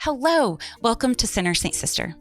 Hello, welcome to Sinner Saint Sister.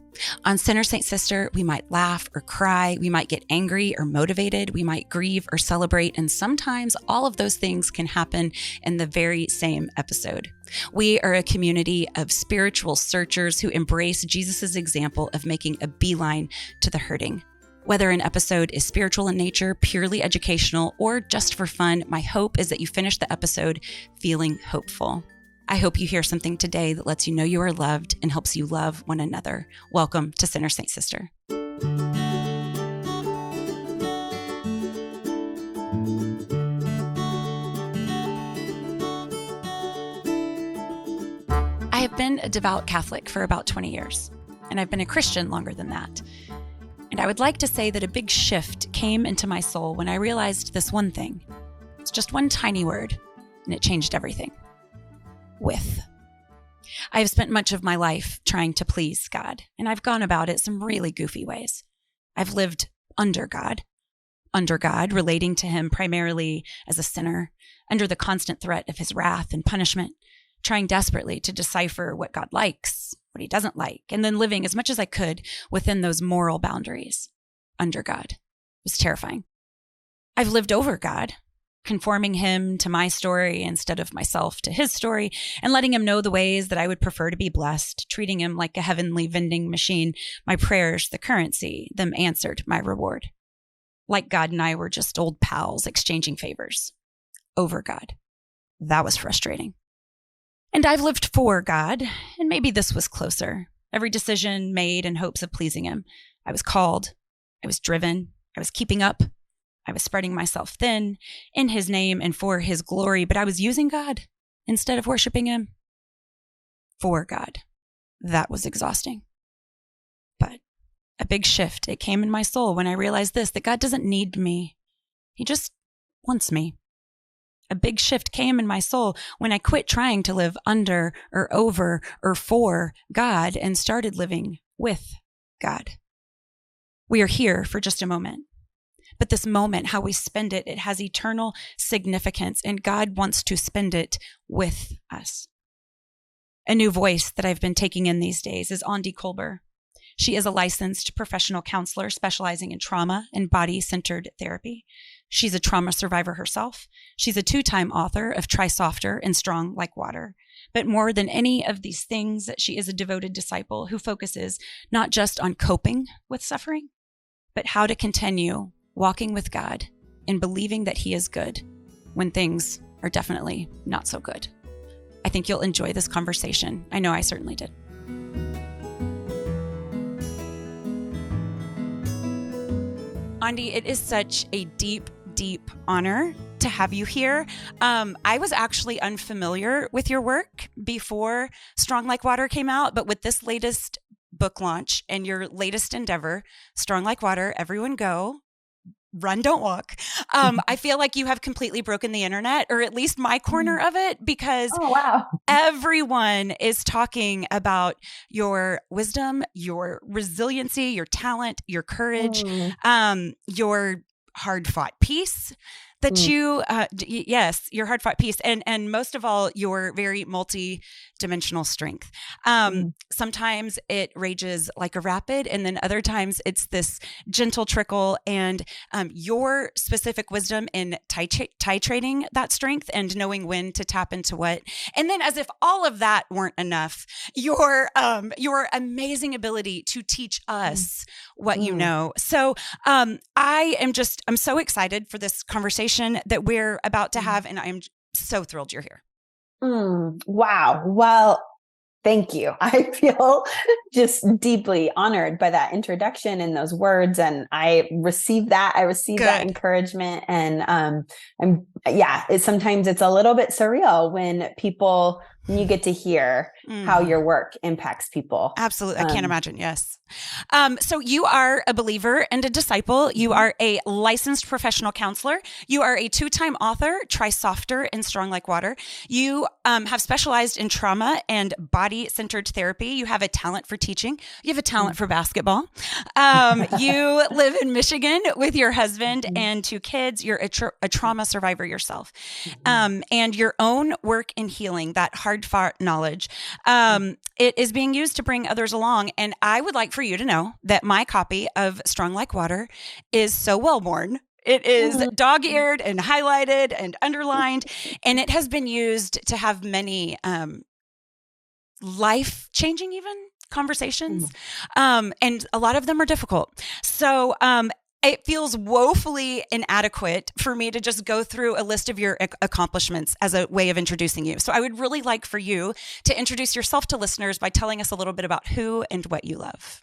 On Sinner Saint Sister, we might laugh or cry, we might get angry or motivated, we might grieve or celebrate, and sometimes all of those things can happen in the very same episode. We are a community of spiritual searchers who embrace Jesus' example of making a beeline to the hurting. Whether an episode is spiritual in nature, purely educational, or just for fun, my hope is that you finish the episode feeling hopeful. I hope you hear something today that lets you know you are loved and helps you love one another. Welcome to Sinner Saint Sister. I have been a devout Catholic for about 20 years, and I've been a Christian longer than that. And I would like to say that a big shift came into my soul when I realized this one thing. It's just one tiny word, and it changed everything. With. I have spent much of my life trying to please God, and I've gone about it some really goofy ways. I've lived under God, relating to Him primarily as a sinner, under the constant threat of His wrath and punishment, trying desperately to decipher what God likes, what He doesn't like, and then living as much as I could within those moral boundaries. Under God. It was terrifying. I've lived over God, conforming Him to my story instead of myself to His story, and letting Him know the ways that I would prefer to be blessed, treating Him like a heavenly vending machine, my prayers the currency, them answered my reward. Like God and I were just old pals exchanging favors. Over God. That was frustrating. And I've lived for God, and maybe this was closer. Every decision made in hopes of pleasing Him. I was called. I was driven. I was keeping up. I was spreading myself thin in His name and for His glory, but I was using God instead of worshiping Him. For God. That was exhausting. But a big shift, it came in my soul when I realized this, that God doesn't need me. He just wants me. A big shift came in my soul when I quit trying to live under or over or for God and started living with God. We are here for just a moment. But this moment, how we spend it, it has eternal significance, and God wants to spend it with us. A new voice that I've been taking in these days is Aundi Kolber. She is a licensed professional counselor specializing in trauma and body-centered therapy. She's a trauma survivor herself. She's a 2-time author of Try Softer and Strong Like Water. But more than any of these things, she is a devoted disciple who focuses not just on coping with suffering, but how to continue walking with God and believing that He is good when things are definitely not so good. I think you'll enjoy this conversation. I know I certainly did. Aundi, it is such a deep honor to have you here. I was actually unfamiliar with your work before Strong Like Water came out, but with this latest book launch and your latest endeavor, Strong Like Water, everyone go. Run, don't walk. I feel like you have completely broken the internet, or at least my corner of it, because everyone is talking about your wisdom, your resiliency, your talent, your courage, your hard-fought peace that yes, your hard-fought peace, and most of all, your very multi-dimensional strength. Sometimes it rages like a rapid, and then other times it's this gentle trickle, and your specific wisdom in titrating that strength and knowing when to tap into what. And then, as if all of that weren't enough, your amazing ability to teach us what you know. So I'm so excited for this conversation that we're about to have, and I'm so thrilled you're here. Wow. Well, thank you. I feel just deeply honored by that introduction and those words. And I received that. That encouragement. And sometimes it's a little bit surreal when you get to hear how your work impacts people. Absolutely. I can't imagine. Yes. So you are a believer and a disciple. You are a licensed professional counselor. You are a 2-time author, Try Softer and Strong Like Water. You have specialized in trauma and body-centered therapy. You have a talent for teaching. You have a talent for basketball. You live in Michigan with your husband and 2 kids. You're a trauma survivor yourself. And your own work in healing, that hard fought knowledge. It is being used to bring others along. And I would like for you to know that my copy of Strong Like Water is so well worn. It is dog-eared and highlighted and underlined, and it has been used to have many life-changing even conversations. And a lot of them are difficult. So it feels woefully inadequate for me to just go through a list of your accomplishments as a way of introducing you. So I would really like for you to introduce yourself to listeners by telling us a little bit about who and what you love.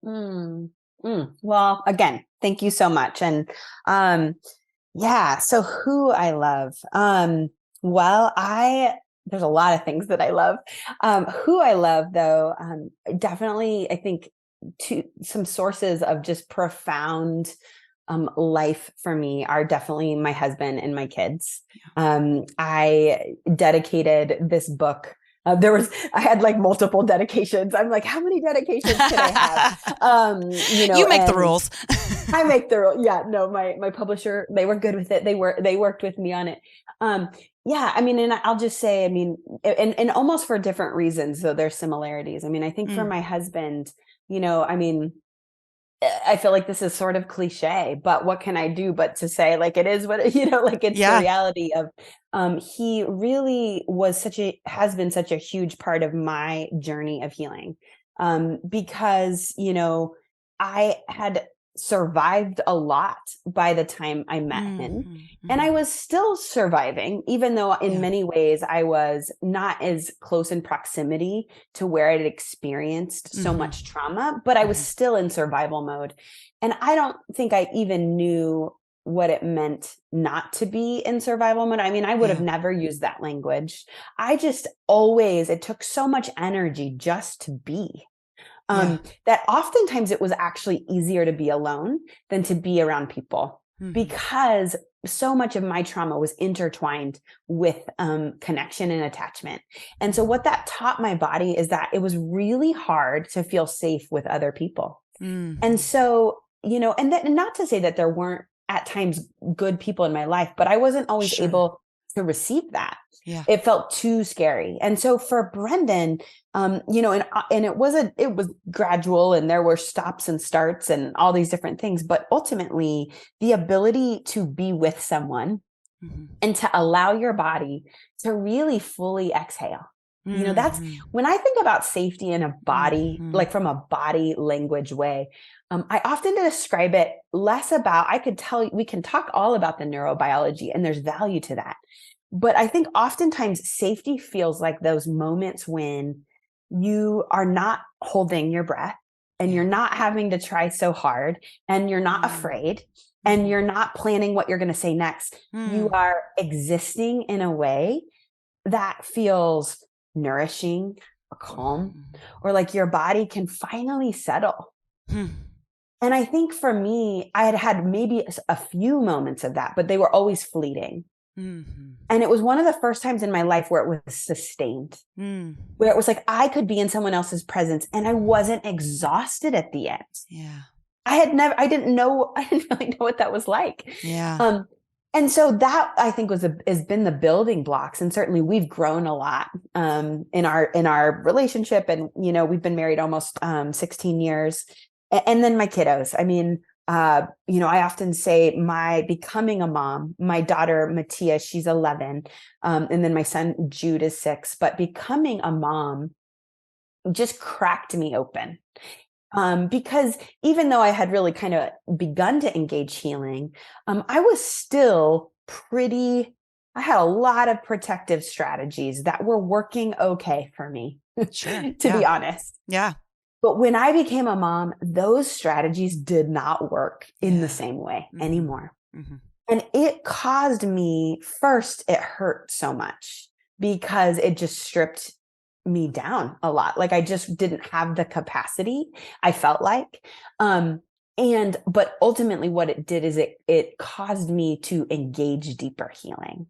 Well, again, thank you so much. And so who I love. There's a lot of things that I love. Who I love, though, definitely, I think, some sources of just profound life for me are definitely my husband and my kids. I dedicated this book. I had like multiple dedications. I'm like, how many dedications can I have? You make the rules. I make the rule. Yeah, no, my publisher, they were good with it. They worked with me on it. And I'll just say, and almost for different reasons, though there's similarities. I think for my husband, I feel like this is sort of cliche, but what can I do but to say, like, it is what, it's the reality of, he really has been such a huge part of my journey of healing. Because, I had survived a lot by the time I met him, and I was still surviving, even though in many ways I was not as close in proximity to where I'd experienced so much trauma, but I was still in survival mode. And I don't think I even knew what it meant not to be in survival mode. I would have never used that language. It took so much energy just to be. That oftentimes it was actually easier to be alone than to be around people, because so much of my trauma was intertwined with connection and attachment. And so what that taught my body is that it was really hard to feel safe with other people. And so, and not to say that there weren't at times good people in my life, but I wasn't always able to receive that. It felt too scary. And so for Brendan, and it was gradual, and there were stops and starts and all these different things, but ultimately the ability to be with someone and to allow your body to really fully exhale. That's when I think about safety in a body, like from a body language way. I often describe it less about, we can talk all about the neurobiology, and there's value to that. But I think oftentimes safety feels like those moments when you are not holding your breath, and you're not having to try so hard, and you're not afraid, and you're not planning what you're going to say next. You are existing in a way that feels nourishing or calm, or like your body can finally settle. And I think for me, I had maybe a few moments of that, but they were always fleeting. And it was one of the first times in my life where it was sustained, where it was like I could be in someone else's presence and I wasn't exhausted at the end. I didn't really know what that was like. And so that, I think, has been the building blocks. And certainly we've grown a lot in our relationship. And, we've been married almost 16 years. And then my kiddos. I often say my becoming a mom, my daughter, Mattia, she's 11. And then my son, Jude, is 6. But becoming a mom just cracked me open. Because even though I had really kind of begun to engage healing, I was still I had a lot of protective strategies that were working okay for me, to be honest. But when I became a mom, those strategies did not work in the same way anymore. And it caused me, first, it hurt so much because it just stripped me down a lot. Like I just didn't have the capacity, I felt like. But ultimately what it did is it caused me to engage deeper healing,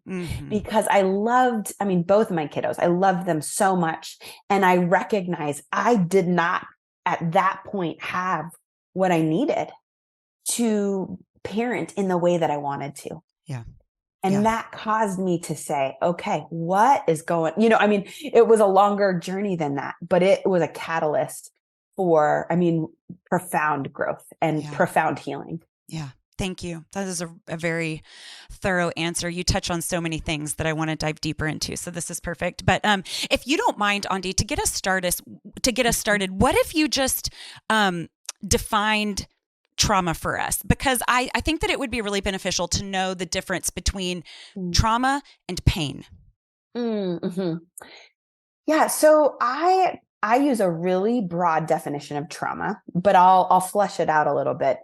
because I loved, both of my kiddos, I loved them so much. And I recognized I did not at that point have what I needed to parent in the way that I wanted to. And that caused me to say, okay, what is going, I mean, it was a longer journey than that, but it was a catalyst for, profound growth and profound healing. Yeah. Thank you. That is a very thorough answer. You touch on so many things that I want to dive deeper into. So this is perfect. But if you don't mind, Aundi, to get us started, what if you just defined trauma for us? Because I think that it would be really beneficial to know the difference between trauma and pain. Mm-hmm. Yeah. So I use a really broad definition of trauma, but I'll flesh it out a little bit.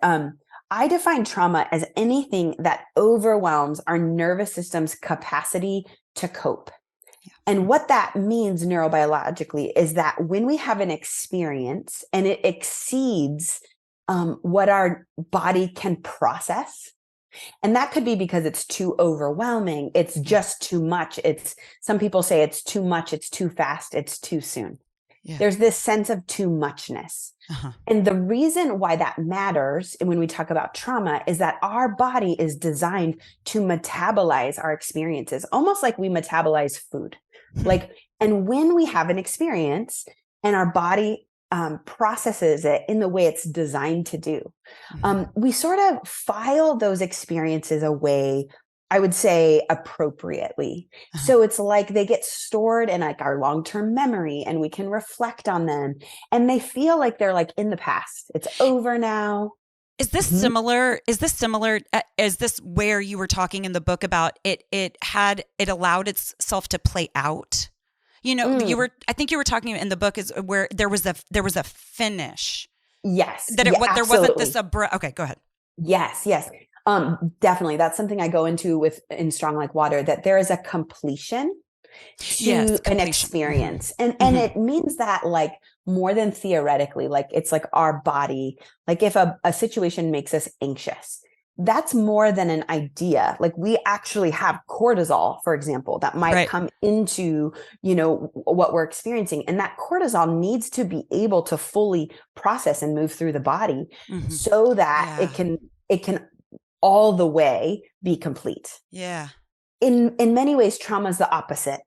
I define trauma as anything that overwhelms our nervous system's capacity to cope. Yeah. And what that means neurobiologically is that when we have an experience and it exceeds what our body can process, and that could be because it's too overwhelming, it's just too much. Some people say it's too much, it's too fast, it's too soon. Yeah. There's this sense of too muchness. Uh-huh. And the reason why that matters when we talk about trauma is that our body is designed to metabolize our experiences, almost like we metabolize food. And when we have an experience and our body processes it in the way it's designed to do, we sort of file those experiences away, I would say, appropriately. Uh-huh. So it's like they get stored in like our long-term memory and we can reflect on them and they feel like they're like in the past. It's over now. Is this similar? Is this where you were talking in the book about it allowed itself to play out? I think you were talking in the book is where there was a finish. Yes. There wasn't this abrupt. Okay, go ahead. Yes. Definitely. That's something I go into in Strong Like Water, that there is a completion to an experience. Mm-hmm. And it means that like more than theoretically, like it's like our body, like if a situation makes us anxious, that's more than an idea. Like we actually have cortisol, for example, that might come into, what we're experiencing. And that cortisol needs to be able to fully process and move through the body so that it can all the way be complete. Yeah. In many ways, trauma is the opposite.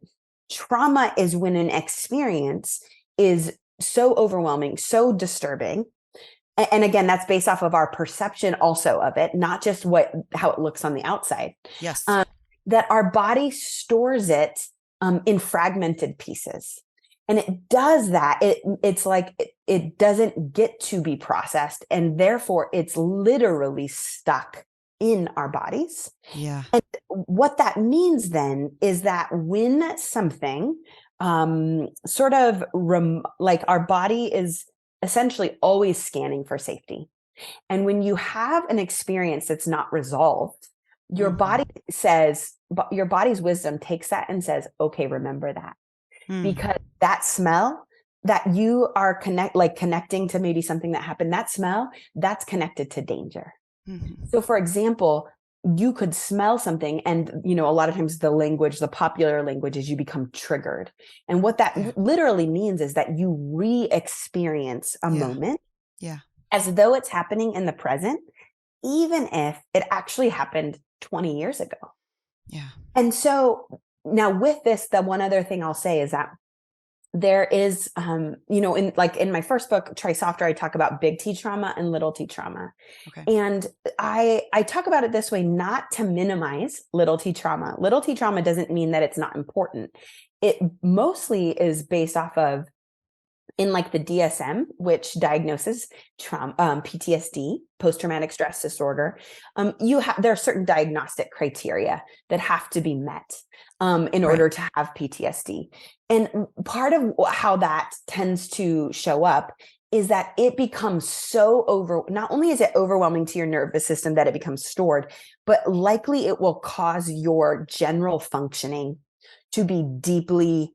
Trauma is when an experience is so overwhelming, so disturbing. And again, that's based off of our perception also of it, not just how it looks on the outside. Yes. That our body stores it in fragmented pieces. And it does that. It's like it doesn't get to be processed. And therefore, it's literally stuck in our bodies. Yeah. And what that means then is that when something like our body is essentially always scanning for safety. And when you have an experience that's not resolved, your body your body's wisdom takes that and says, okay, remember that. Because that smell that you are connecting to maybe something that happened, that smell, that's connected to danger. Mm-hmm. So for example, you could smell something and, a lot of times the popular language is you become triggered. And what that literally means is that you re-experience a moment as though it's happening in the present, even if it actually happened 20 years ago. Yeah. And so now with this, the one other thing I'll say is that there is, in my first book, Try Softer, I talk about big T trauma and little T trauma. Okay. And I talk about it this way, not to minimize little T trauma. Little T trauma doesn't mean that it's not important. It mostly is based off of, in like the DSM, which diagnoses trauma, PTSD, post-traumatic stress disorder, there are certain diagnostic criteria that have to be met in order to have PTSD. And part of how that tends to show up is that it becomes not only is it overwhelming to your nervous system that it becomes stored, but likely it will cause your general functioning to be deeply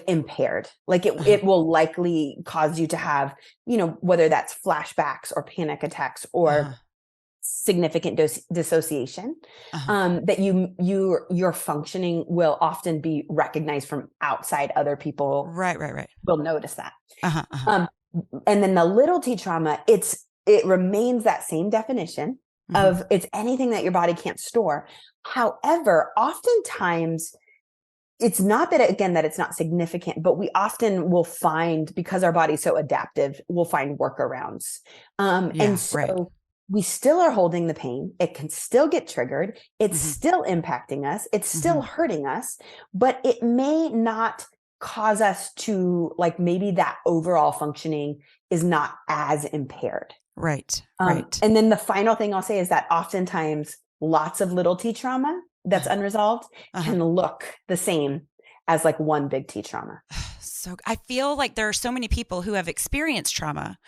impaired. It will likely cause you to have, whether that's flashbacks or panic attacks or significant dissociation, that your functioning will often be recognized from outside. Other people will notice that. And then the little T trauma, it remains that same definition. of it's anything that your body can't store. However, oftentimes it's not that, again, that it's not significant, but we often will find, because our body's so adaptive, we'll find workarounds. And so we still are holding the pain. It can still get triggered. It's still impacting us. It's still hurting us, but it may not cause us to, like, maybe that overall functioning is not as impaired. Right. And then the final thing I'll say is that oftentimes lots of little T trauma that's unresolved can look the same as like one big T trauma. So I feel like there are so many people who have experienced trauma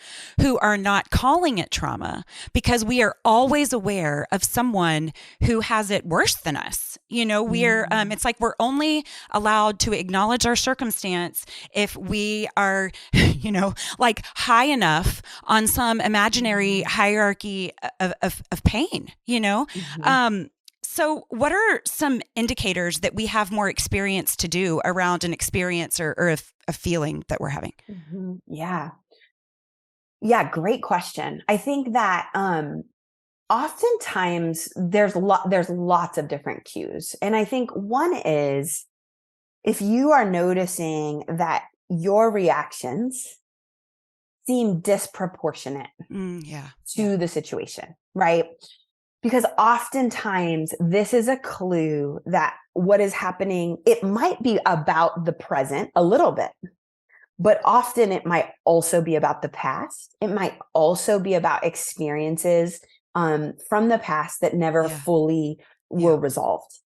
who are not calling it trauma because we are always aware of someone who has it worse than us. You know, we're, it's like we're only allowed to acknowledge our circumstance if we are, you know, like high enough on some imaginary hierarchy of pain, you know? So what are some indicators that we have more experience to do around an experience or a feeling that we're having? Yeah. Great question. I think that, oftentimes there's lots of different cues. And I think one is if you are noticing that your reactions seem disproportionate to the situation, right? Because oftentimes this is a clue that what is happening, it might be about the present a little bit, but often it might also be about the past. It might also be about experiences from the past that never fully were resolved.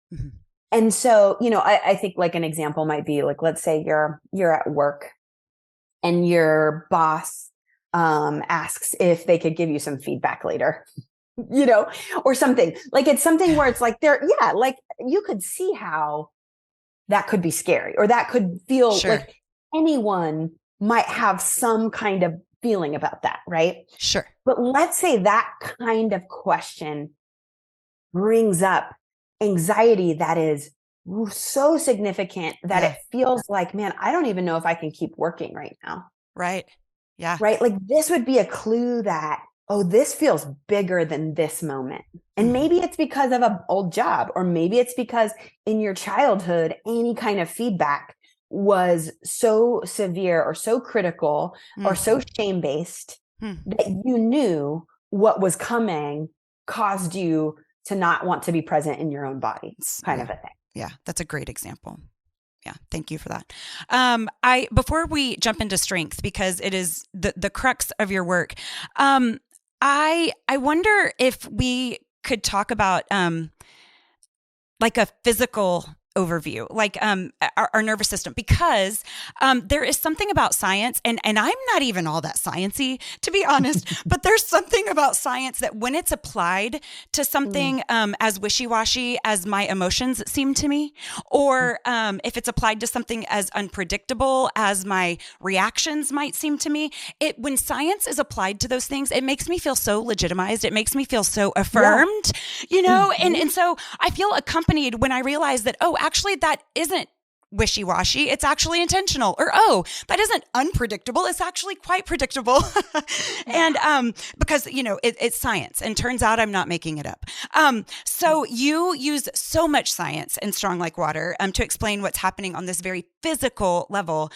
And so, you know, I think like an example might be like, let's say you're at work and your boss asks if they could give you some feedback later. You know, or something like it's something where it's like like you could see how that could be scary or that could feel like anyone might have some kind of feeling about that. Right. Sure. But let's say that kind of question brings up anxiety that is so significant that it feels like, man, I don't even know if I can keep working right now. Right. Yeah. Right. Like this would be a clue that, oh, this feels bigger than this moment. And maybe it's because of an old job, or maybe it's because in your childhood, any kind of feedback was so severe or so critical or so shame-based that you knew what was coming caused you to not want to be present in your own body, kind of a thing. Yeah, that's a great example. Yeah. Thank you for that. Before we jump into strength, because it is the crux of your work, I wonder if we could talk about like a physical overview, like our nervous system, because there is something about science, and I'm not even all that sciencey, to be honest, but there's something about science that when it's applied to something as wishy-washy as my emotions seem to me, or if it's applied to something as unpredictable as my reactions might seem to me, when science is applied to those things, it makes me feel so legitimized. It makes me feel so affirmed, you know, and so I feel accompanied when I realize that, oh, actually, that isn't wishy-washy. It's actually intentional. Or, oh, that isn't unpredictable. It's actually quite predictable. And because, you know, it's science, and turns out I'm not making it up. So you use so much science in Strong Like Water to explain what's happening on this very physical level.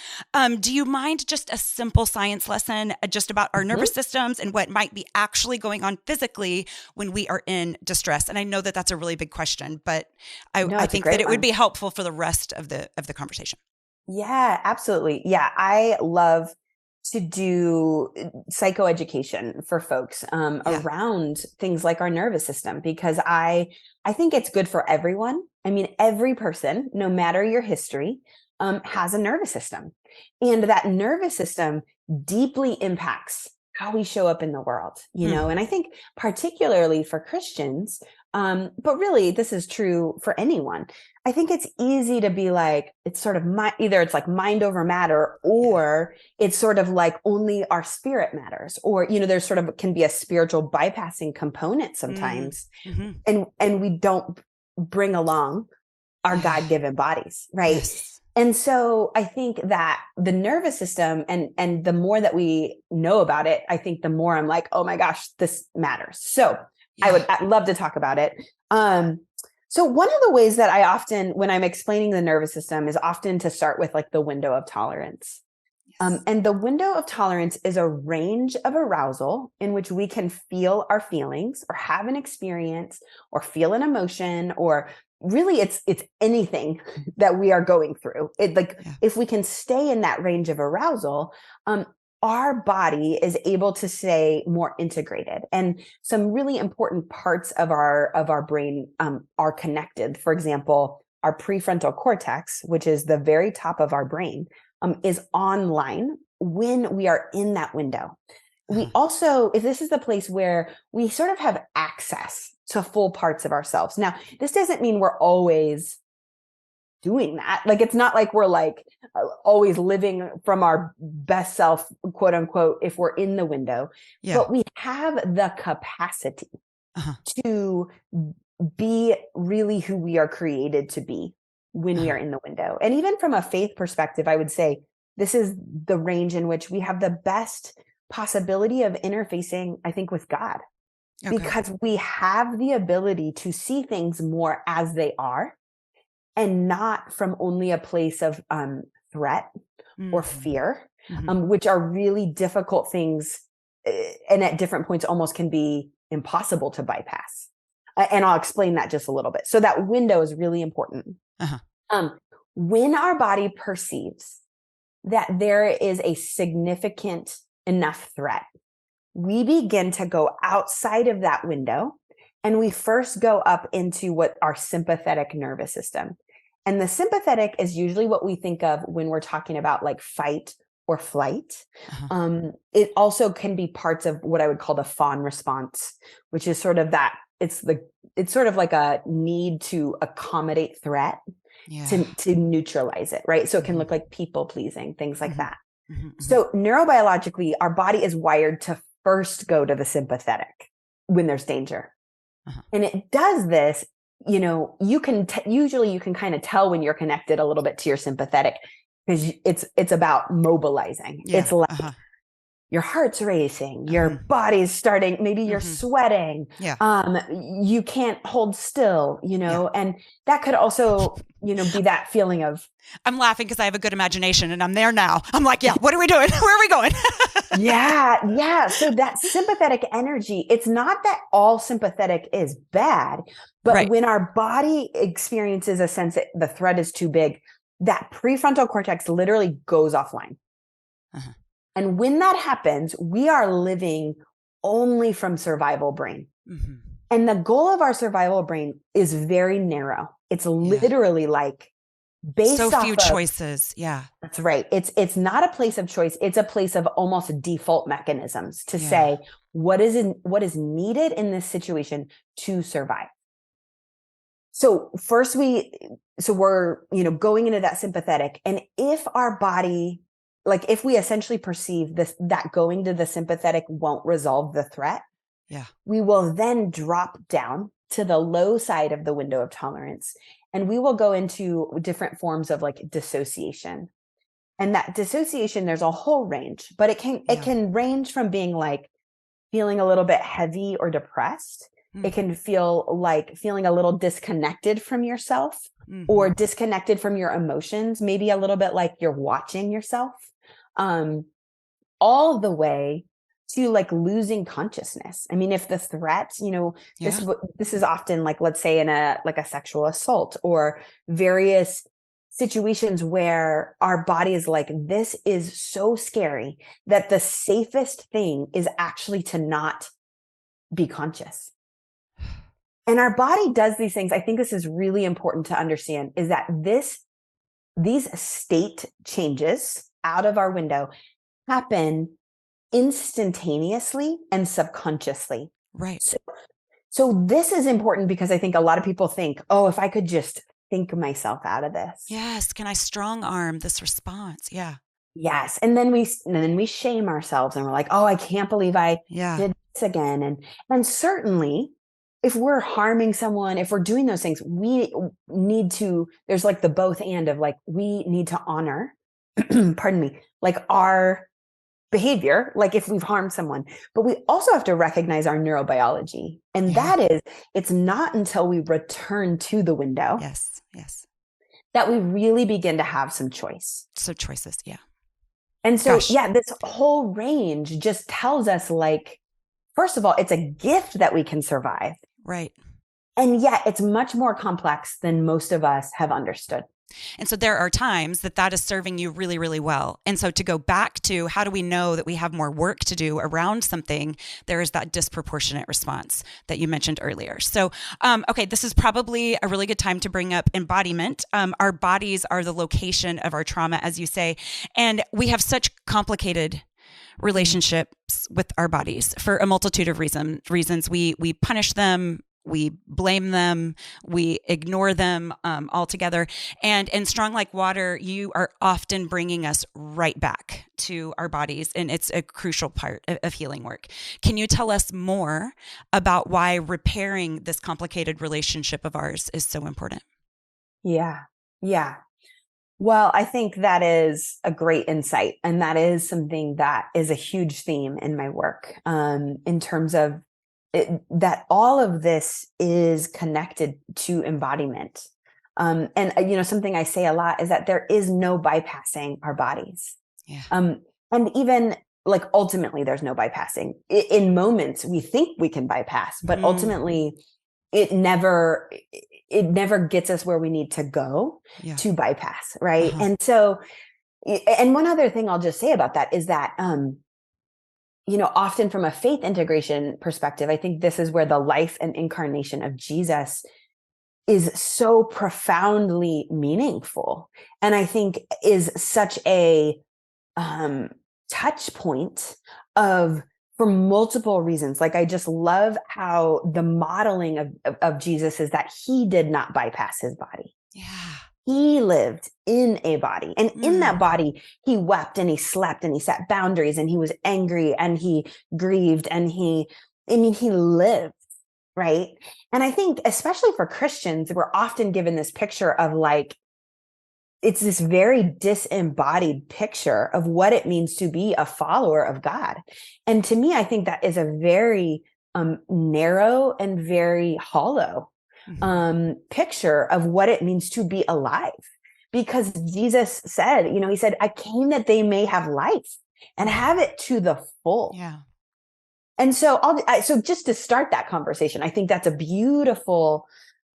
Do you mind just a simple science lesson just about our nervous systems and what might be actually going on physically when we are in distress? And I know that that's a really big question, but I think that it would be helpful for the rest of the conversation. Yeah, absolutely. Yeah. I love to do psychoeducation for folks around things like our nervous system, because I think it's good for everyone. I mean, every person, no matter your history, has a nervous system, and that nervous system deeply impacts how we show up in the world, you know? And I think particularly for Christians, but really this is true for anyone. I think it's easy to be like, it's sort of either it's like mind over matter, or it's sort of like only our spirit matters, or, you know, there's sort of can be a spiritual bypassing component sometimes. And we don't bring along our God-given bodies. Right. Yes. And so I think that the nervous system, and the more that we know about it, I think the more I'm like, oh my gosh, this matters. So I'd love to talk about it. So one of the ways that I often, when I'm explaining the nervous system, is often to start with like the window of tolerance. And the window of tolerance is a range of arousal in which we can feel our feelings or have an experience or feel an emotion, or really it's anything that we are going through. If we can stay in that range of arousal, our body is able to stay more integrated, and some really important parts of our brain are connected. For example, our prefrontal cortex, which is the very top of our brain, is online when we are in that window. We also, if this is the place where we sort of have access to full parts of ourselves. Now, this doesn't mean we're always doing that. Like, it's not like we're like always living from our best self, quote unquote, if we're in the window, but we have the capacity to be really who we are created to be when we are in the window. And even from a faith perspective, I would say this is the range in which we have the best possibility of interfacing, I think, with God, because we have the ability to see things more as they are, and not from only a place of threat or fear, which are really difficult things, and at different points almost can be impossible to bypass. And I'll explain that just a little bit. So that window is really important. When our body perceives that there is a significant enough threat, we begin to go outside of that window, and we first go up into what our sympathetic nervous system. And the sympathetic is usually what we think of when we're talking about like fight or flight. It also can be parts of what I would call the fawn response, which is sort of that it's sort of like a need to accommodate threat, to neutralize it, right? So it can look like people pleasing, things like that. So neurobiologically, our body is wired to first go to the sympathetic when there's danger. And it does this, you can usually you can kind of tell when you're connected a little bit to your sympathetic, because it's about mobilizing. It's like your heart's racing, your body's starting, maybe you're sweating. You can't hold still, and that could also, be that feeling of, I'm laughing because I have a good imagination and I'm there now. I'm like, what are we doing? Where are we going? So that sympathetic energy, it's not that all sympathetic is bad, but when our body experiences a sense that the threat is too big, that prefrontal cortex literally goes offline. And when that happens, we are living only from survival brain. And the goal of our survival brain is very narrow. It's literally like based off few choices. That's right. It's not a place of choice. It's a place of almost default mechanisms to say what is needed in this situation to survive. So first we're, going into that sympathetic. And if our body, like if we essentially perceive that going to the sympathetic won't resolve the threat, we will then drop down to the low side of the window of tolerance. And we will go into different forms of like dissociation. And that dissociation, there's a whole range, but it can range from being like feeling a little bit heavy or depressed. It can feel like feeling a little disconnected from yourself or disconnected from your emotions, maybe a little bit like you're watching yourself, all the way to like losing consciousness. I mean, if the threat, this is often like, let's say in a sexual assault or various situations where our body is like, this is so scary that the safest thing is actually to not be conscious. And our body does these things. I think this is really important to understand, is that these state changes out of our window happen instantaneously and subconsciously. Right. So this is important because I think a lot of people think, oh, if I could just think myself out of this. Yes. Can I strong arm this response? Yes. And then we shame ourselves and we're like, oh, I can't believe I did this again. And certainly if we're harming someone, if we're doing those things, we need to, there's like the both and of like, we need to honor, pardon me, like our behavior, like if we've harmed someone, but we also have to recognize our neurobiology. And that is, it's not until we return to the window. Yes. That we really begin to have some choice. So choices. Yeah. And so, this whole range just tells us, like, first of all, it's a gift that we can survive. Right. And yet it's much more complex than most of us have understood. And so there are times that is serving you really, really well. And so to go back to how do we know that we have more work to do around something, there is that disproportionate response that you mentioned earlier. So, okay, this is probably a really good time to bring up embodiment. Our bodies are the location of our trauma, as you say, and we have such complicated relationships with our bodies for a multitude of reasons. We punish them. We blame them, we ignore them altogether. And in Strong Like Water, you are often bringing us right back to our bodies. And it's a crucial part of healing work. Can you tell us more about why repairing this complicated relationship of ours is so important? Yeah. Well, I think that is a great insight. And that is something that is a huge theme in my work, in terms of that all of this is connected to embodiment. And something I say a lot is that there is no bypassing our bodies. Yeah. And even like ultimately there's no bypassing. In moments we think we can bypass, but ultimately it never gets us where we need to go to bypass. Right. And so, and one other thing I'll just say about that is that, often from a faith integration perspective, I think this is where the life and incarnation of Jesus is so profoundly meaningful. And I think is such a touch point for multiple reasons. Like, I just love how the modeling of Jesus is that he did not bypass his body. Yeah. He lived in a body, and in that body, he wept and he slept and he set boundaries and he was angry and he grieved and he lived, right? And I think especially for Christians, we're often given this picture of like, it's this very disembodied picture of what it means to be a follower of God. And to me, I think that is a very narrow and very hollow picture of what it means to be alive. Because Jesus said, he said, I came that they may have life and have it to the full. Yeah. And so so just to start that conversation, I think that's a beautiful,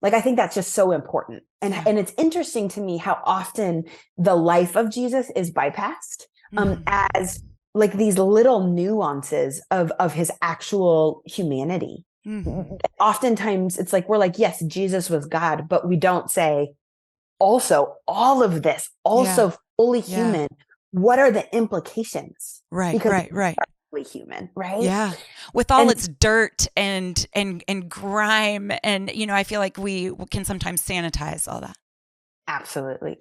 I think that's just so important. And it's interesting to me how often the life of Jesus is bypassed as like these little nuances of his actual humanity. Oftentimes it's like, we're like, yes, Jesus was God, but we don't say also all of this, also fully human. What are the implications? Right. Because right. Human, right? Yeah. With all its dirt and grime. And, I feel like we can sometimes sanitize all that. Absolutely.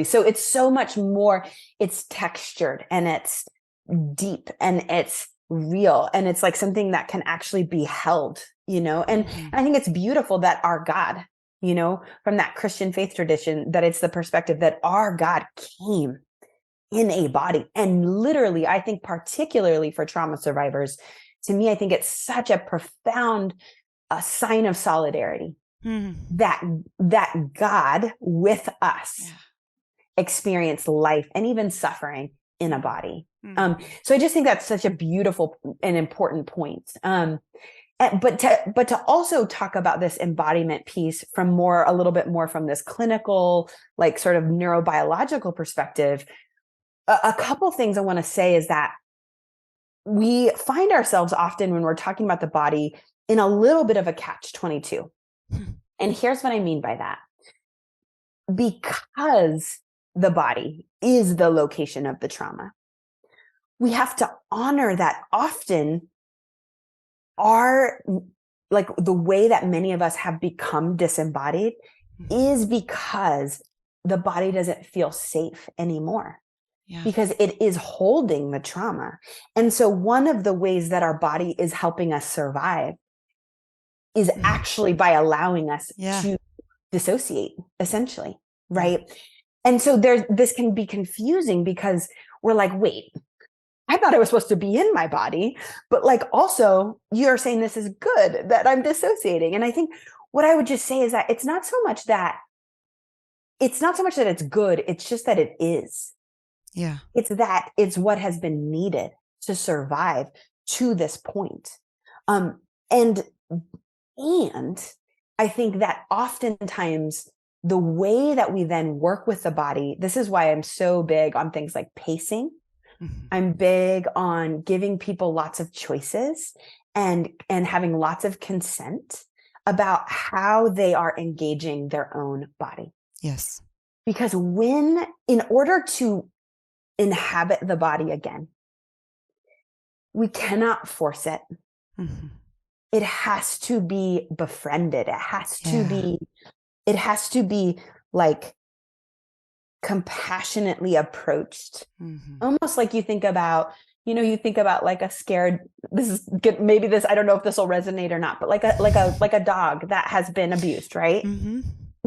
So it's so much more, it's textured and it's deep and it's real. And it's like something that can actually be held, and I think it's beautiful that our God, from that Christian faith tradition, that it's the perspective that our God came in a body. And literally, I think particularly for trauma survivors, to me, I think it's such a profound sign of solidarity that God with us experienced life and even suffering in a body. So I just think that's such a beautiful and important point. But to also talk about this embodiment piece from a little bit more from this clinical, like sort of neurobiological perspective, a couple things I want to say is that we find ourselves often when we're talking about the body in a little bit of a catch-22. And here's what I mean by that. Because the body is the location of the trauma, we have to honor that often the way that many of us have become disembodied is because the body doesn't feel safe anymore. Because it is holding the trauma. And so one of the ways that our body is helping us survive is actually by allowing us to dissociate, essentially, right? And so this can be confusing because we're like, wait, I thought I was supposed to be in my body, but like also you're saying this is good that I'm dissociating. And I think what I would just say is that it's not so much that it's good. It's just that it is. Yeah. It's what has been needed to survive to this point. And I think that oftentimes the way that we then work with the body, this is why I'm so big on things like pacing. Mm-hmm. I'm big on giving people lots of choices and having lots of consent about how they are engaging their own body. Yes. Because in order to inhabit the body again, we cannot force it. Mm-hmm. It has to be befriended. It has to be like compassionately approached. Mm-hmm. Almost like you think about like a scared, this is good. Maybe this, I don't know if this will resonate or not, but like a dog that has been abused, right? Mm-hmm.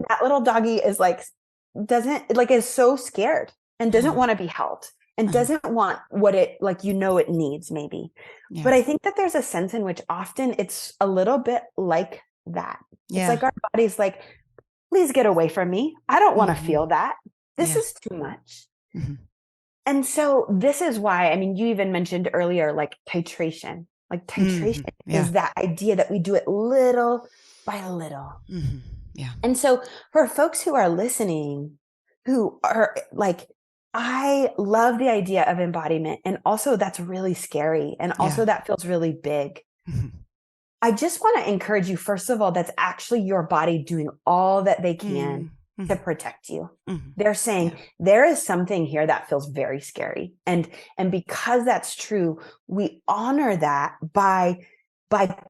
That little doggy is is so scared and doesn't want to be held and doesn't want what it it needs maybe. Yeah. But I think that there's a sense in which often it's a little bit like that. Yeah. It's like our body's like, please get away from me. I don't want to feel that. This is too much. Mm-hmm. And so this is why, I mean, you even mentioned earlier, like titration. Like titration is that idea that we do it little by little. Mm-hmm. Yeah. And so for folks who are listening, who are like, I love the idea of embodiment. And also that's really scary. And also that feels really big. Mm-hmm. I just want to encourage you, first of all, that's actually your body doing all that they can to protect you. Mm-hmm. They're saying there is something here that feels very scary. And because that's true, we honor that by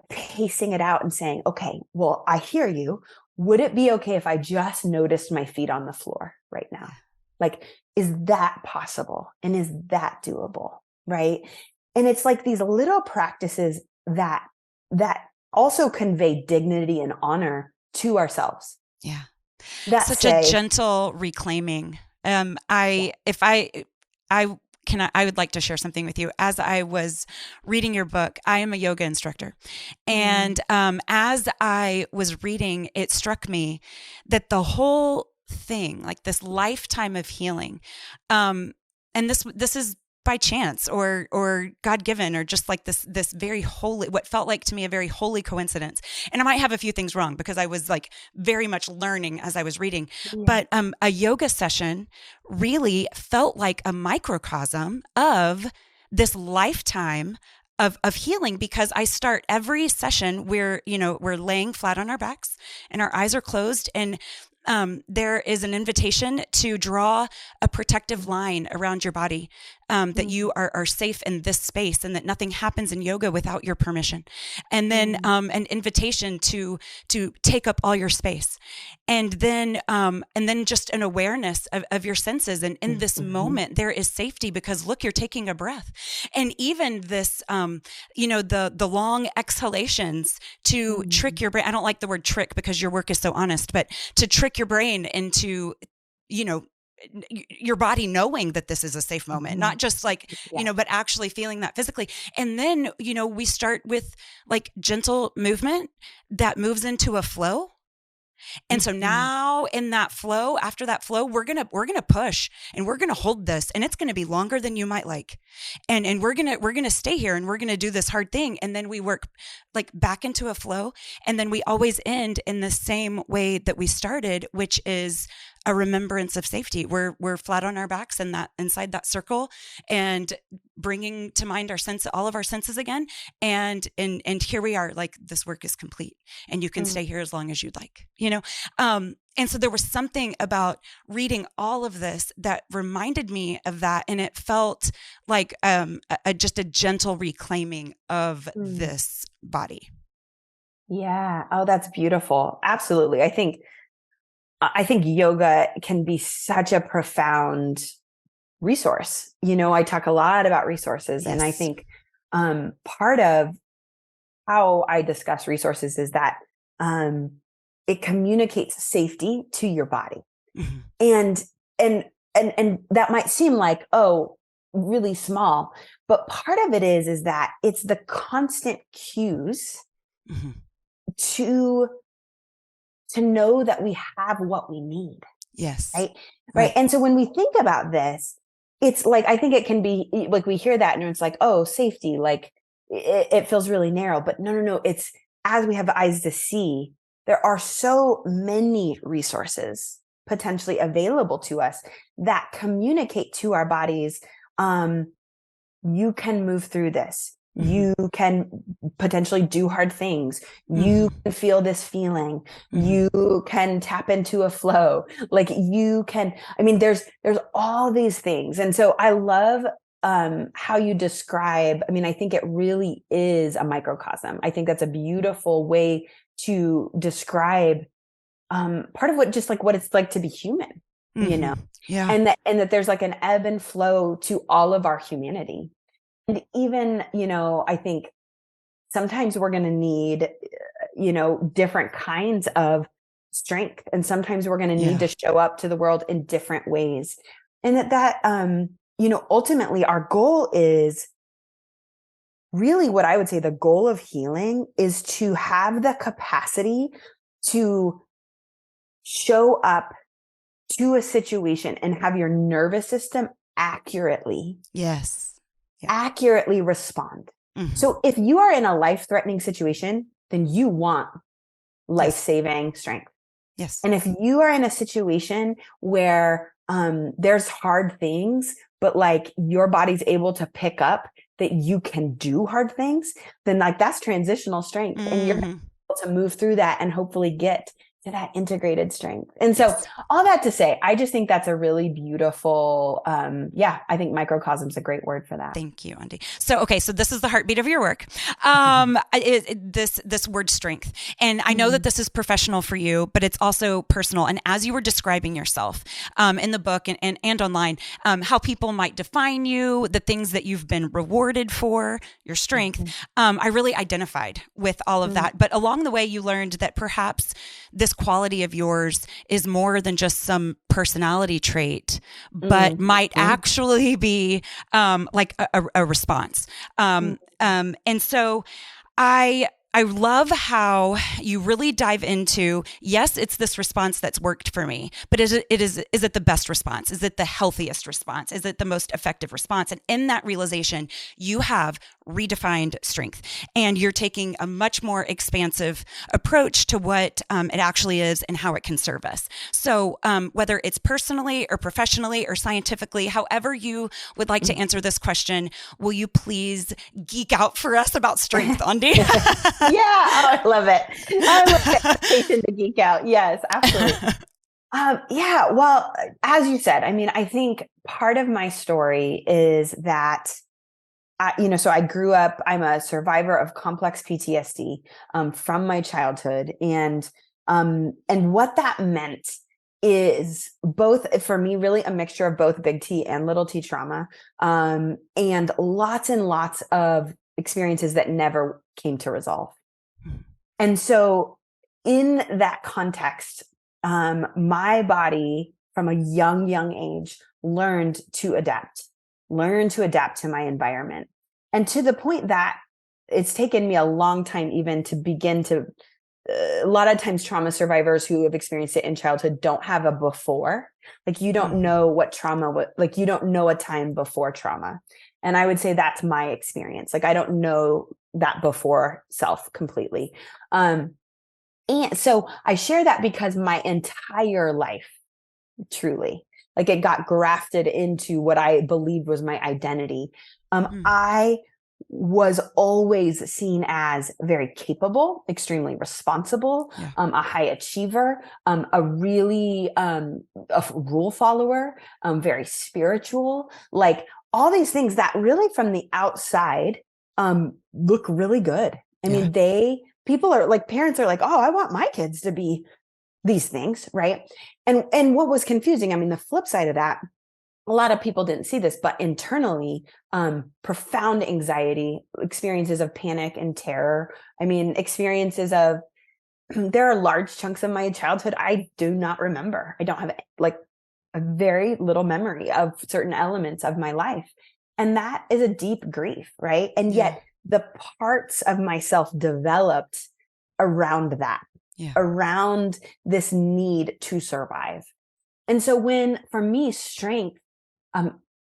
pacing it out and saying, okay, well, I hear you. Would it be okay if I just noticed my feet on the floor right now? Like, is that possible? And is that doable? Right. And it's like these little practices that also convey dignity and honor to ourselves. Yeah. Such a gentle reclaiming. I would like to share something with you. As I was reading your book, I am a yoga instructor. And as I was reading, it struck me that the whole thing, like this lifetime of healing, and this is by chance or God-given, or just like this very holy, what felt like to me a very holy coincidence. And I might have a few things wrong because I was like very much learning as I was reading. Yeah. But a yoga session really felt like a microcosm of this lifetime of healing, because I start every session we're laying flat on our backs and our eyes are closed, and there is an invitation to draw a protective line around your body, that you are safe in this space, and that nothing happens in yoga without your permission. And then an invitation to take up all your space, and then just an awareness of your senses. And in this moment, there is safety, because look, you're taking a breath. And even this, the long exhalations to trick your brain. I don't like the word trick because your work is so honest, but to trick your brain into, your body knowing that this is a safe moment, not just like, but actually feeling that physically. And then, we start with like gentle movement that moves into a flow. And so now in that flow, after that flow, we're going to push, and we're going to hold this, and it's going to be longer than you might like. And we're going to stay here, and we're going to do this hard thing. And then we work like back into a flow. And then we always end in the same way that we started, which is a remembrance of safety. We're flat on our backs and that inside that circle, and bringing to mind all of our senses again. And here we are, like this work is complete, and you can stay here as long as you'd like, and so there was something about reading all of this that reminded me of that. And it felt like just a gentle reclaiming of this body. Yeah. Oh, that's beautiful. Absolutely. I think yoga can be such a profound resource. I talk a lot about resources. Yes. And I think part of how I discuss resources is that it communicates safety to your body. Mm-hmm. And that might seem like, oh, really small. But part of it is that it's the constant cues Mm-hmm. to know that we have what we need. Yes. Right. And so when we think about this, it's like, I think it can be like, we hear that and it's like, oh, safety, like it feels really narrow, but no. It's, as we have eyes to see, there are so many resources potentially available to us that communicate to our bodies. You can move through this. Mm-hmm. You can potentially do hard things. You can feel this feeling. You can tap into a flow. Like you can, I mean, there's all these things. And so I love how you describe, I mean, I think it really is a microcosm. I think that's a beautiful way to describe part of what, just like what it's like to be human, you know? Yeah. And that there's like an ebb and flow to all of our humanity. And even, I think sometimes we're going to need, different kinds of strength. And sometimes we're going to need to show up to the world in different ways. And ultimately our goal is really, what I would say the goal of healing is to have the capacity to show up to a situation and have your nervous system accurately respond. So if you are in a life-threatening situation, then you want life-saving strength. Yes. And if you are in a situation where there's hard things, but like your body's able to pick up that you can do hard things, then like that's transitional strength. And you're able to move through that and hopefully get to that integrated strength. And so all that to say, I just think that's a really beautiful, I think microcosm is a great word for that. Thank you, Aundi. So this is the heartbeat of your work. This word strength. And I know that this is professional for you, but it's also personal. And as you were describing yourself in the book and online, how people might define you, the things that you've been rewarded for, your strength, I really identified with all of that. But along the way, you learned that perhaps this quality of yours is more than just some personality trait, but might actually be like a response. And so I love how you really dive into, yes, it's this response that's worked for me, but is it the best response? Is it the healthiest response? Is it the most effective response? And in that realization, you have redefined strength, and you're taking a much more expansive approach to what it actually is and how it can serve us. So whether it's personally or professionally or scientifically, however you would like to answer this question, will you please geek out for us about strength, Aundi? I love it. I love the invitation to geek out. Yes, absolutely. Well, as you said, I mean, I think part of my story is that, so I grew up, I'm a survivor of complex PTSD from my childhood. And what that meant is both, for me, really a mixture of both big T and little t trauma, and lots of experiences that never came to resolve. And so in that context, my body from a young age learned to adapt to my environment. And to the point that it's taken me a long time even to begin to, a lot of times trauma survivors who have experienced it in childhood don't have a before. Like you don't know what trauma, like you don't know a time before trauma. And I would say that's my experience. Like I don't know that before self completely. And so I share that because my entire life, truly, like it got grafted into what I believed was my identity. I was always seen as very capable, extremely responsible, a high achiever, a really a rule follower, very spiritual, like all these things that really from the outside look really good. I mean, people are like, parents are like, oh, I want my kids to be these things, right? And what was confusing, I mean, the flip side of that, a lot of people didn't see this, but internally, profound anxiety, experiences of panic and terror. I mean, experiences of, there are large chunks of my childhood I do not remember. I don't have like a very little memory of certain elements of my life. And that is a deep grief, right? And yet the parts of myself developed around that, around this need to survive. And so for me, strength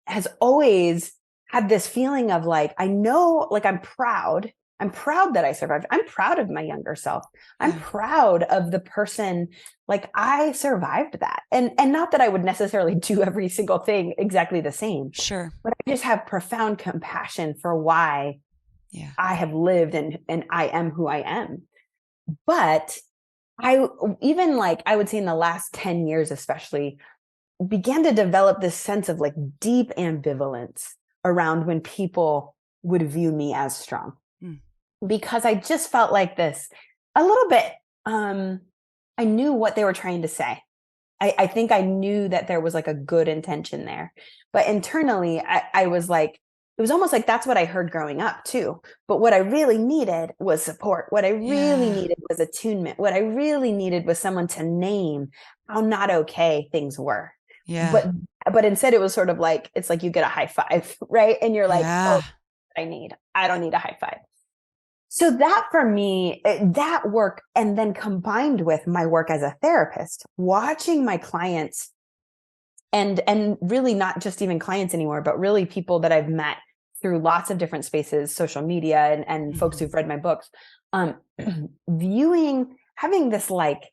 has always had this feeling of like, I know, like I'm proud that I survived. I'm proud of my younger self. I'm proud of the person, like I survived that. And not that I would necessarily do every single thing exactly the same. Sure. But I just have profound compassion for why I have lived and I am who I am. But I would say in the last 10 years, especially, began to develop this sense of like deep ambivalence around when people would view me as strong. Because I just felt like this a little bit, I knew what they were trying to say. I think I knew that there was like a good intention there, but internally I was like, it was almost like that's what I heard growing up too. But what I really needed was support. What I really needed was attunement. What I really needed was someone to name how not okay things were. Yeah. But instead it was sort of like, it's like you get a high five, right? And you're like, oh, I don't need a high five. So that for me, that work, and then combined with my work as a therapist, watching my clients and really not just even clients anymore, but really people that I've met through lots of different spaces, social media and folks who've read my books, having this like,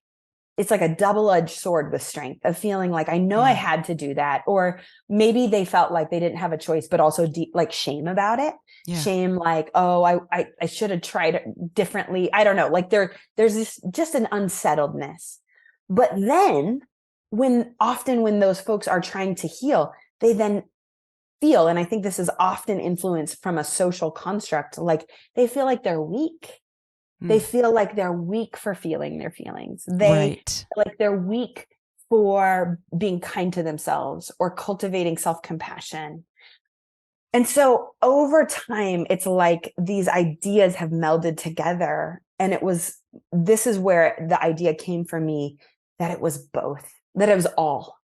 it's like a double-edged sword with strength of feeling like, I know I had to do that. Or maybe they felt like they didn't have a choice, but also deep, like shame about it. Shame, like, oh, I should have tried it differently. I don't know. Like there's this just an unsettledness. But then when those folks are trying to heal, they then feel, and I think this is often influenced from a social construct, like they feel like they're weak. They feel like they're weak for feeling their feelings. Like they're weak for being kind to themselves or cultivating self-compassion. And so over time, it's like these ideas have melded together. And this is where the idea came for me, that it was both, that it was all.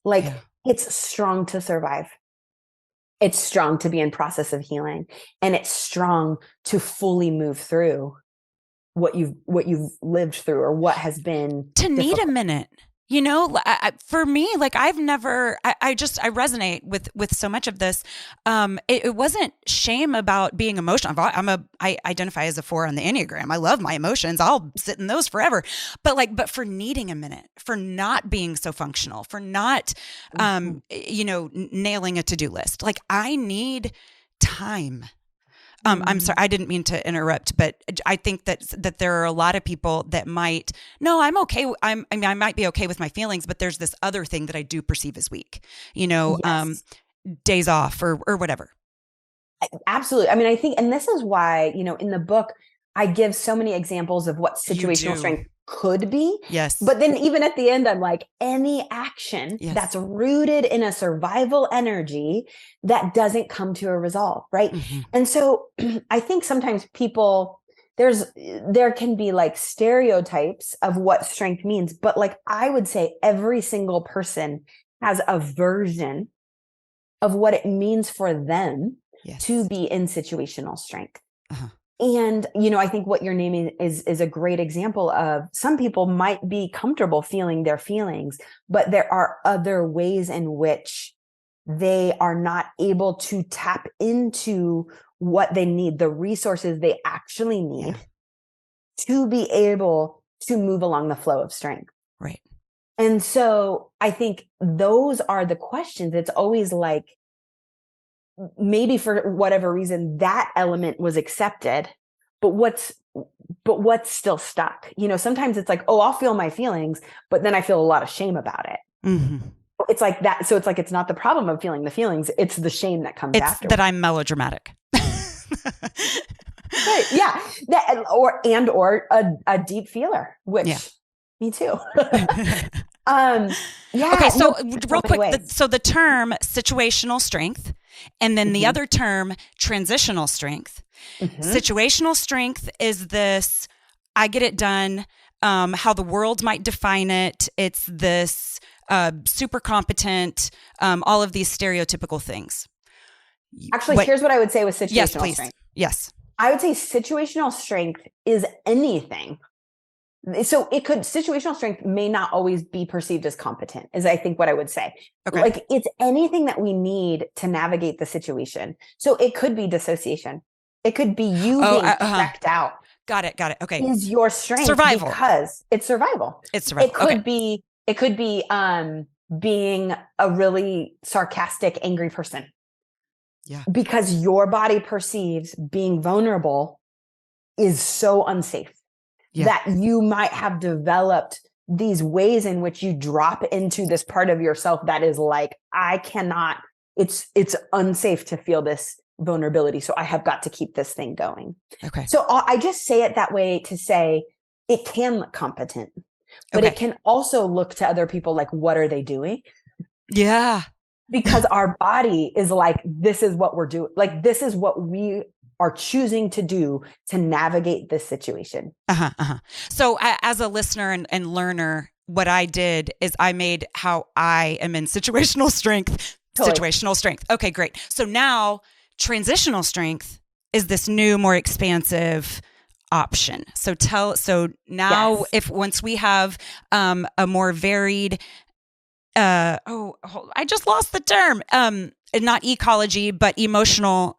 Like it's strong to survive. It's strong to be in process of healing. And it's strong to fully move through what you've lived through or what has been to difficult. Need a minute, for me, like I resonate with so much of this. It wasn't shame about being emotional. I identify as a 4 on the Enneagram. I love my emotions. I'll sit in those forever, but for needing a minute, for not being so functional, for not, nailing a to-do list. Like I need time. I'm sorry, I didn't mean to interrupt, but I think that there are a lot of people that I'm okay. I might be okay with my feelings, but there's this other thing that I do perceive as weak, days off or whatever. Absolutely. I mean, I think, and this is why, in the book, I give so many examples of what situational strength could be. Yes. But then even at the end, I'm like, any action that's rooted in a survival energy that doesn't come to a resolve. Right. And so I think sometimes people, there can be like stereotypes of what strength means, but like, I would say every single person has a version of what it means for them to be in situational strength. And, I think what you're naming is a great example of some people might be comfortable feeling their feelings, but there are other ways in which they are not able to tap into what they need, the resources they actually need to be able to move along the flow of strength. Right. And so I think those are the questions. It's always like, maybe for whatever reason that element was accepted, but what's still stuck? Sometimes it's like, oh, I'll feel my feelings, but then I feel a lot of shame about it. It's like that. So it's like, it's not the problem of feeling the feelings. It's the shame that comes after. It's that I'm melodramatic. Right, yeah. That, or a deep feeler, which me too. Okay. So real quick, so the term situational strength, and then the other term, transitional strength. Situational strength is this, I get it done, how the world might define it. It's this super competent, all of these stereotypical things. Actually, here's what I would say with situational yes, please. strength. Yes. I would say situational strength is anything. So situational strength may not always be perceived as competent, is I think what I would say. Okay. Like it's anything that we need to navigate the situation. So it could be dissociation. It could be you being checked out. Got it. Okay. Is your strength survival. Because it's survival. It's survival. It could be being a really sarcastic, angry person. Yeah. Because your body perceives being vulnerable is so unsafe. That you might have developed these ways in which you drop into this part of yourself that is like, I cannot, it's unsafe to feel this vulnerability. So I have got to keep this thing going. Okay. So I just say it that way to say it can look competent, but it can also look to other people like, what are they doing? Yeah. Because our body is like, this is what we're doing. Like, this is what we are choosing to do to navigate this situation. So as a listener and learner, what I did is I made how I am in situational strength, situational strength. Okay, great. So now transitional strength is this new, more expansive option. So now if once we have a more varied, I just lost the term, not ecology, but emotional,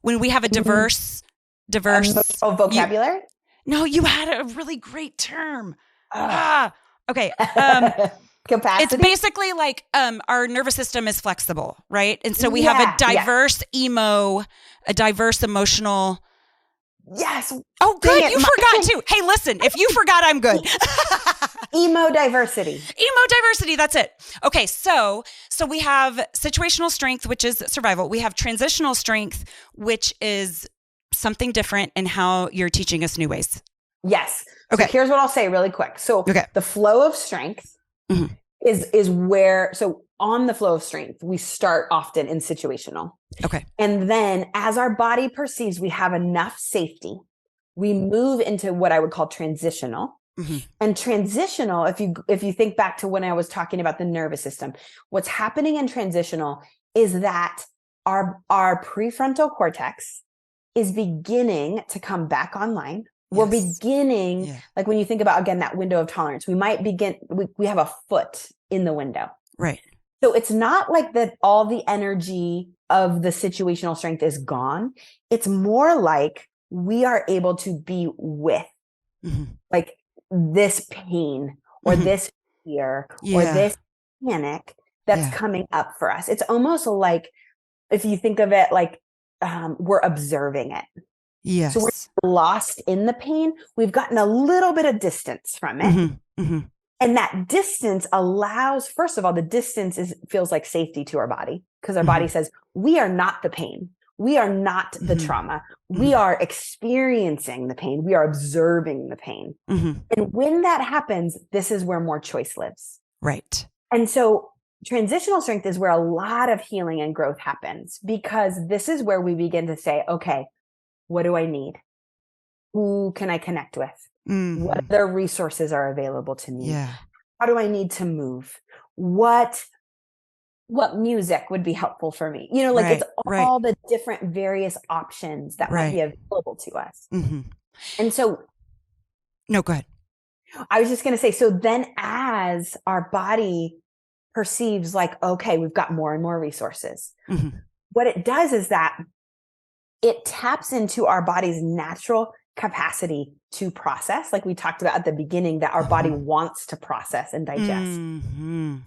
when we have a diverse vocabulary. You had a really great term. Okay. Capacity. It's basically like our nervous system is flexible, right? And so we have a diverse a diverse emotional. Yes. Oh, good. You forgot too. Hey, listen, if you forgot, I'm good. Emo diversity. That's it. Okay. So we have situational strength, which is survival. We have transitional strength, which is something different in how you're teaching us new ways. Yes. Okay. So here's what I'll say really quick. So the flow of strength is where, so on the flow of strength, we start often in situational. Okay. And then as our body perceives we have enough safety, we move into what I would call transitional. And transitional, if you think back to when I was talking about the nervous system, what's happening in transitional is that our prefrontal cortex is beginning to come back online. We're beginning, like when you think about, again, that window of tolerance, we might begin, we have a foot in the window. Right. So it's not like that all the energy of the situational strength is gone. It's more like we are able to be with like this pain or this fear or this panic that's coming up for us. It's almost like, if you think of it like we're observing it. Yes. So we're lost in the pain. We've gotten a little bit of distance from it. And that distance allows, first of all, the distance feels like safety to our body, because our body says, we are not the pain. We are not the trauma. We are experiencing the pain. We are observing the pain. And when that happens, this is where more choice lives. Right. And so transitional strength is where a lot of healing and growth happens, because this is where we begin to say, okay, what do I need? Who can I connect with? What other resources are available to me? How do I need to move? What music would be helpful for me? You know, like it's all the different various options that might be available to us. And so, no, go ahead. I was just going to say, so then as our body perceives like, okay, we've got more and more resources, what it does is that it taps into our body's natural capacity to process, like we talked about at the beginning, that our body wants to process and digest.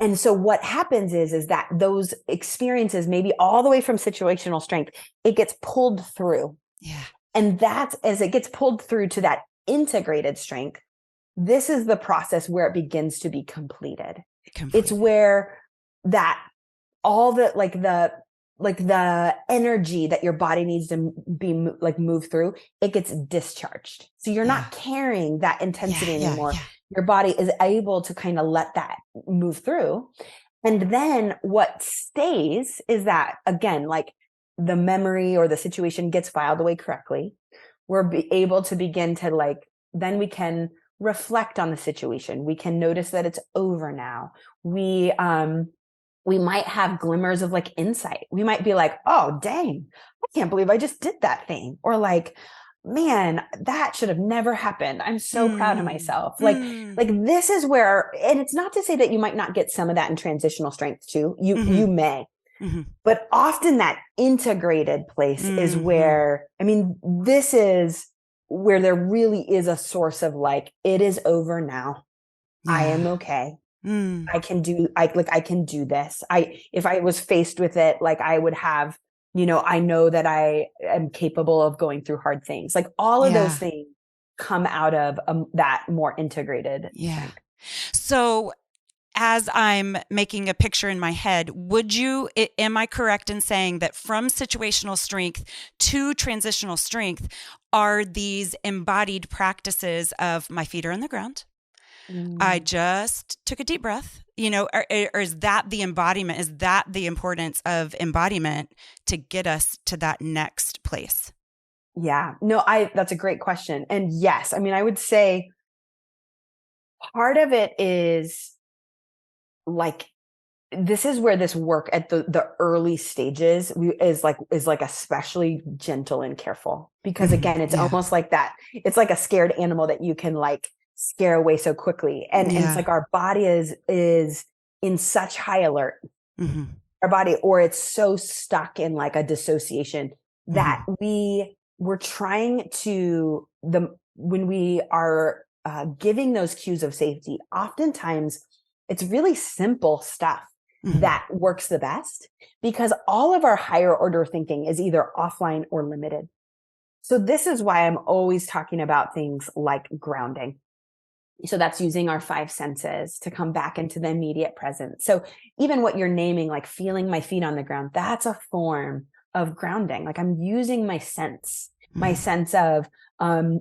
And so what happens is that those experiences, maybe all the way from situational strength, it gets pulled through. And that's, as it gets pulled through to that integrated strength, this is the process where it begins to be completed. It's where that all the the energy that your body needs to be move through, it gets discharged. So you're not carrying that intensity anymore. Your body is able to kind of let that move through. And then what stays is that, again, like the memory or the situation gets filed away correctly. We're able to begin to then we can reflect on the situation. We can notice that it's over now. We we might have glimmers of like insight. We might be like, oh, dang, I can't believe I just did that thing. Or like, man, that should have never happened. I'm so proud of myself. Like this is where, and it's not to say that you might not get some of that in transitional strength too. You may, but often that integrated place is where, I mean, this is where there really is a source of like, it is over now. Yeah. I am okay. I can do this. If I was faced with it, like I would have, I know that I am capable of going through hard things. Like all of those things come out of that more integrated. Yeah. So as I'm making a picture in my head, am I correct in saying that from situational strength to transitional strength are these embodied practices of my feet are on the ground? I just took a deep breath, or is that the embodiment? Is that the importance of embodiment to get us to that next place? Yeah, no, that's a great question. And yes, I mean, I would say part of it is like, this is where this work at the early stages is like especially gentle and careful, because again, it's almost like that. It's like a scared animal that you can like scare away so quickly. And it's like our body is in such high alert, our body, or it's so stuck in like a dissociation that we're trying to, when we are giving those cues of safety, oftentimes it's really simple stuff that works the best, because all of our higher order thinking is either offline or limited. So this is why I'm always talking about things like grounding. So that's using our 5 senses to come back into the immediate present. So even what you're naming, like feeling my feet on the ground, that's a form of grounding. Like I'm using my sense of, I'm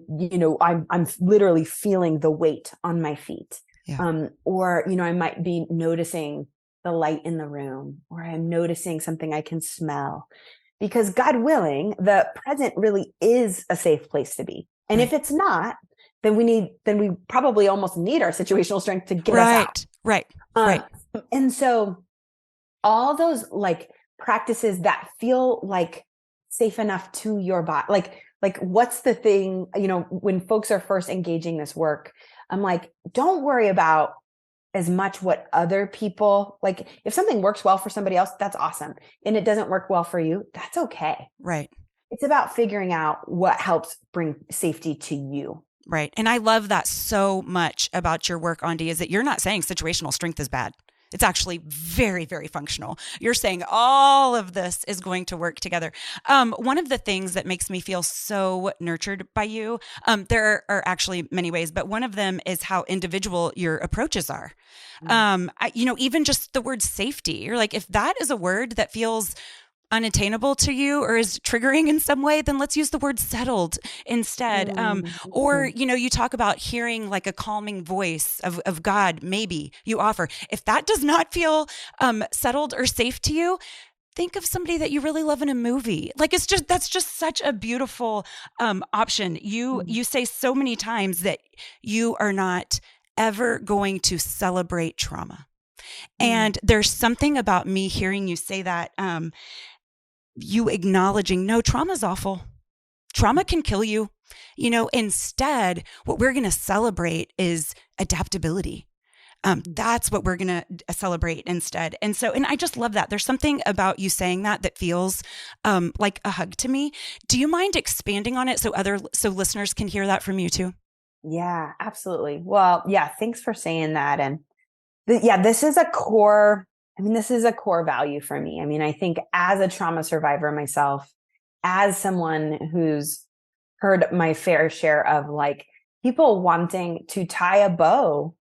literally feeling the weight on my feet. Yeah. Or, I might be noticing the light in the room, or I'm noticing something I can smell, because God willing, the present really is a safe place to be. And if it's not, then we probably almost need our situational strength to get us out. Right. And so all those like practices that feel like safe enough to your body, like what's the thing, when folks are first engaging this work, I'm like, don't worry about as much what other people, like if something works well for somebody else, that's awesome. And it doesn't work well for you, that's okay. Right. It's about figuring out what helps bring safety to you. Right. And I love that so much about your work, Aundi, is that you're not saying situational strength is bad. It's actually very, very functional. You're saying all of this is going to work together. One of the things that makes me feel so nurtured by you, there are actually many ways, but one of them is how individual your approaches are. Even just the word safety, you're like, if that is a word that feels unattainable to you or is triggering in some way, then let's use the word settled instead. Or, you talk about hearing like a calming voice of God, maybe you offer. If that does not feel settled or safe to you, think of somebody that you really love in a movie. Like that's just such a beautiful option. You say so many times that you are not ever going to celebrate trauma. And there's something about me hearing you say that, you acknowledging, no, trauma's awful. Trauma can kill you. Instead, what we're going to celebrate is adaptability. That's what we're going to celebrate instead. And I just love that. There's something about you saying that feels like a hug to me. Do you mind expanding on it so listeners can hear that from you too? Yeah, absolutely. Well, yeah, thanks for saying that. And this is a core value for me. I mean, I think as a trauma survivor myself, as someone who's heard my fair share of like people wanting to tie a bow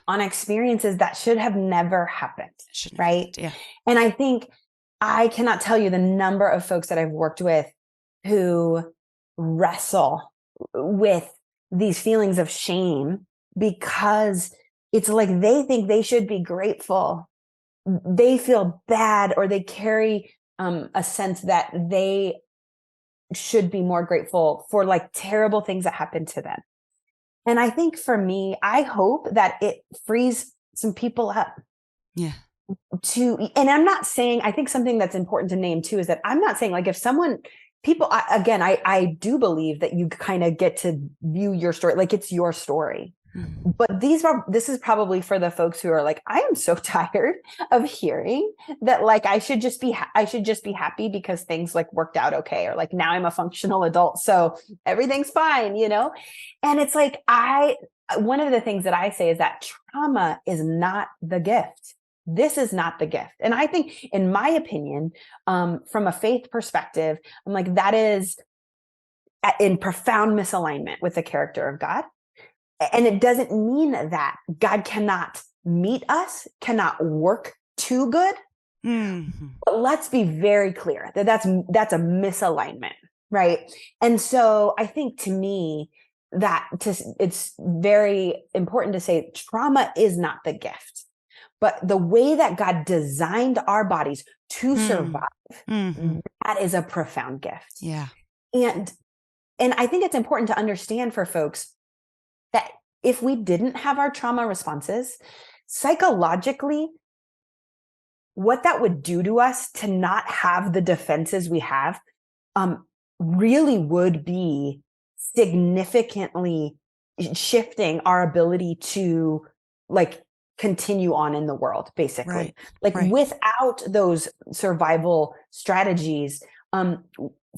on experiences that should have never happened. Right. Yeah. And I think I cannot tell you the number of folks that I've worked with who wrestle with these feelings of shame because it's like they think they should be grateful. They feel bad, or they carry a sense that they should be more grateful for like terrible things that happen to them. And I think for me, I hope that it frees some people up. Yeah. and I'm not saying, I think something that's important to name too, is that I'm not saying like if someone, I do believe that you kind of get to view your story, like it's your story. But this is probably for the folks who are like, I am so tired of hearing that, like, I should just be happy because things like worked out okay. Or like, now I'm a functional adult, so everything's fine, And it's like, one of the things that I say is that trauma is not the gift. This is not the gift. And I think, in my opinion, from a faith perspective, I'm like, that is in profound misalignment with the character of God. And it doesn't mean that God cannot meet us, cannot work too good. Mm-hmm. But let's be very clear that that's a misalignment, right? And so I think, to me, it's very important to say trauma is not the gift, but the way that God designed our bodies to survive, that is a profound gift. Yeah. And I think it's important to understand for folks that if we didn't have our trauma responses, psychologically, what that would do to us to not have the defenses we have, really would be significantly shifting our ability to like continue on in the world, basically. Without those survival strategies,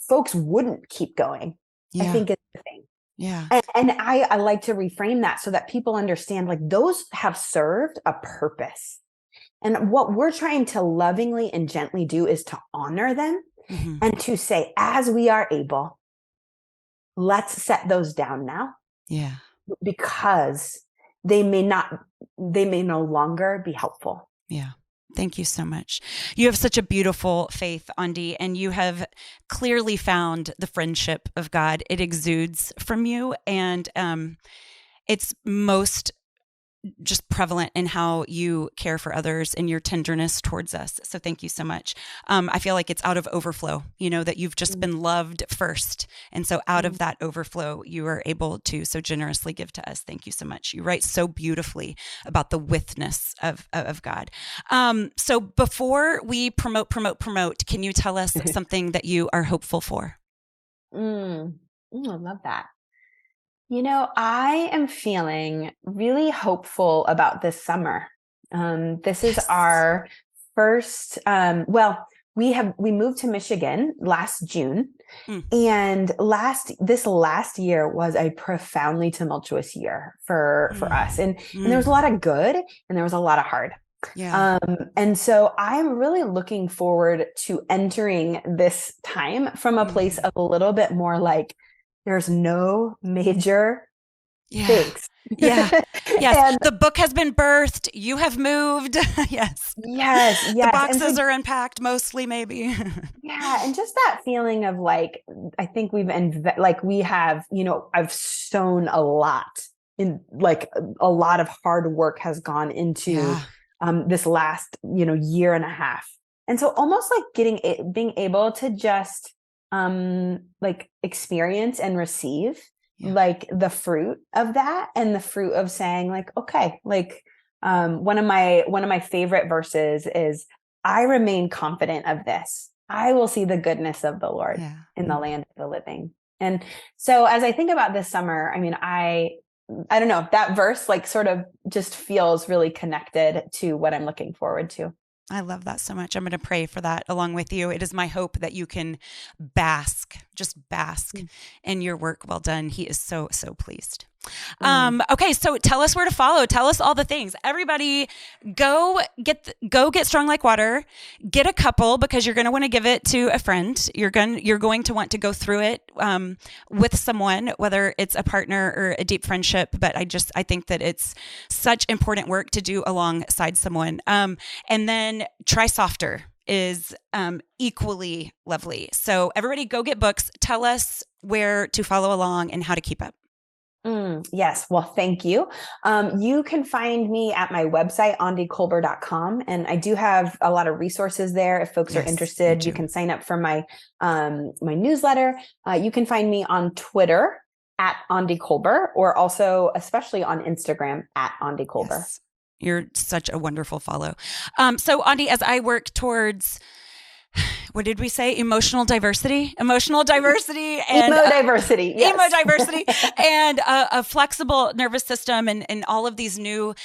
folks wouldn't keep going. Yeah. I think it's the thing. Yeah. And I like to reframe that so that people understand, like, those have served a purpose. And what we're trying to lovingly and gently do is to honor them and to say, as we are able, let's set those down now. Yeah. Because they may no longer be helpful. Yeah. Thank you so much. You have such a beautiful faith, Aundi, and you have clearly found the friendship of God. It exudes from you, and it's most just prevalent in how you care for others and your tenderness towards us. So thank you so much. I feel like it's out of overflow, that you've just been loved first. And so out of that overflow, you are able to so generously give to us. Thank you so much. You write so beautifully about the withness of God. So before we promote, can you tell us something that you are hopeful for? I love that. I am feeling really hopeful about this summer. This is our first, we moved to Michigan last June, and this last year was a profoundly tumultuous year for us. And there was a lot of good and there was a lot of hard. Yeah. And so I'm really looking forward to entering this time from a place of a little bit more like, there's no major things. Yeah. Yes. And the book has been birthed. You have moved. Yes. The boxes are unpacked mostly, maybe. Yeah. And just that feeling of like, I think I've sown a lot in, like, a lot of hard work has gone into this last, year and a half. And so almost like being able to just like experience and receive like the fruit of that, and the fruit of saying like, okay, like one of my favorite verses is, I remain confident of this, I will see the goodness of the Lord in the land of the living. And so as I think about this summer, I mean, I don't know, that verse like sort of just feels really connected to what I'm looking forward to. I love that so much. I'm going to pray for that along with you. It is my hope that you can bask in your work well done. He is so, so pleased. Okay, so tell us where to follow. Tell us all the things. Everybody, go get Strong Like Water. Get a couple, because you're going to want to give it to a friend. You're going to want to go through it with someone, whether it's a partner or a deep friendship. But I think that it's such important work to do alongside someone. And then Try Softer is equally lovely. So everybody, go get books. Tell us where to follow along and how to keep up. Yes. Well, thank you. You can find me at my website, aundi-kolber.com. And I do have a lot of resources there. If folks are interested, you can sign up for my newsletter. You can find me on Twitter at Aundi Kolber, or also especially on Instagram at Aundi Kolber. Yes. You're such a wonderful follow. So Aundi, as I work towards, what did we say? Emotional diversity and emo diversity. Yes. Emo diversity and a flexible nervous system and all of these new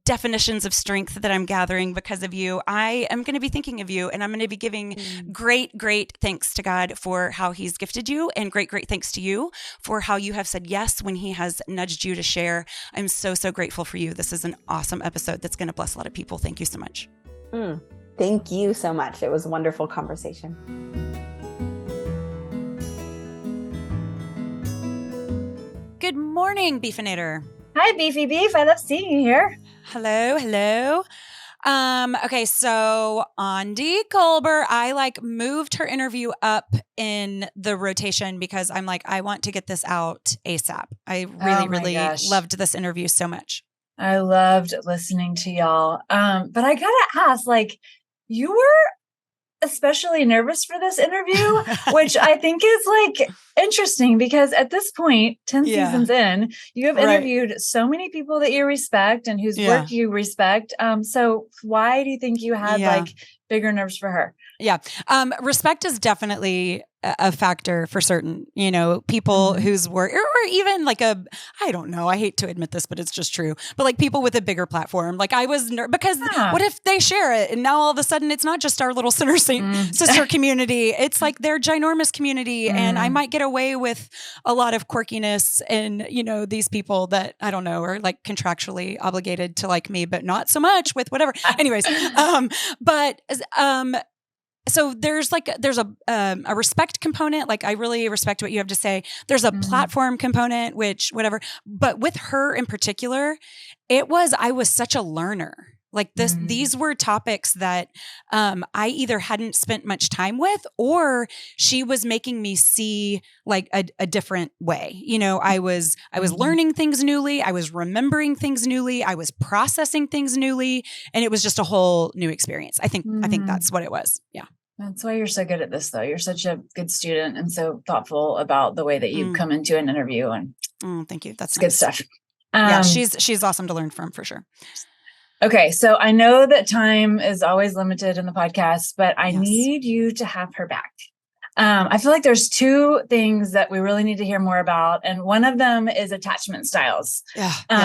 definitions of strength that I'm gathering because of you. I am going to be thinking of you, and I'm going to be giving great thanks to God for how he's gifted you, and great thanks to you for how you have said yes when he has nudged you to share. I'm so grateful for you. This is an awesome episode that's going to bless a lot of people. Thank you so much. Thank you so much. It was a wonderful conversation. Good morning, Beefinator. Hi, Beefy Beef. I love seeing you here. Hello. Okay, so Aundi Kolber, I moved her interview up in the rotation because I'm I want to get this out ASAP. I really loved this interview so much. I loved listening to y'all. But I gotta ask, you were especially nervous for this interview, which I think is interesting because at this point, 10 seasons in, you have interviewed so many people that you respect and whose work you respect. So why do you think you had bigger nerves for her? Yeah. Respect is definitely a factor for certain, people whose work, or even I don't know, I hate to admit this, but it's just true. But people with a bigger platform, I was because what if they share it? And now all of a sudden it's not just our little sister community. It's their ginormous community. And I might get away with a lot of quirkiness and, these people that I don't know, are contractually obligated to like me, but not so much with whatever. Anyways, so there's a respect component. I really respect what you have to say. There's a platform component, which whatever, but with her in particular, I was such a learner. These were topics that, I either hadn't spent much time with, or she was making me see a different way. I was learning things newly. I was remembering things newly. I was processing things newly. And it was just a whole new experience. I think that's what it was. Yeah. That's why you're so good at this, though. You're such a good student and so thoughtful about the way that you come into an interview. And thank you. That's good stuff. Yeah, she's awesome to learn from for sure. Okay, so I know that time is always limited in the podcast, but I need you to have her back. I feel like there's two things that we really need to hear more about. And one of them is attachment styles.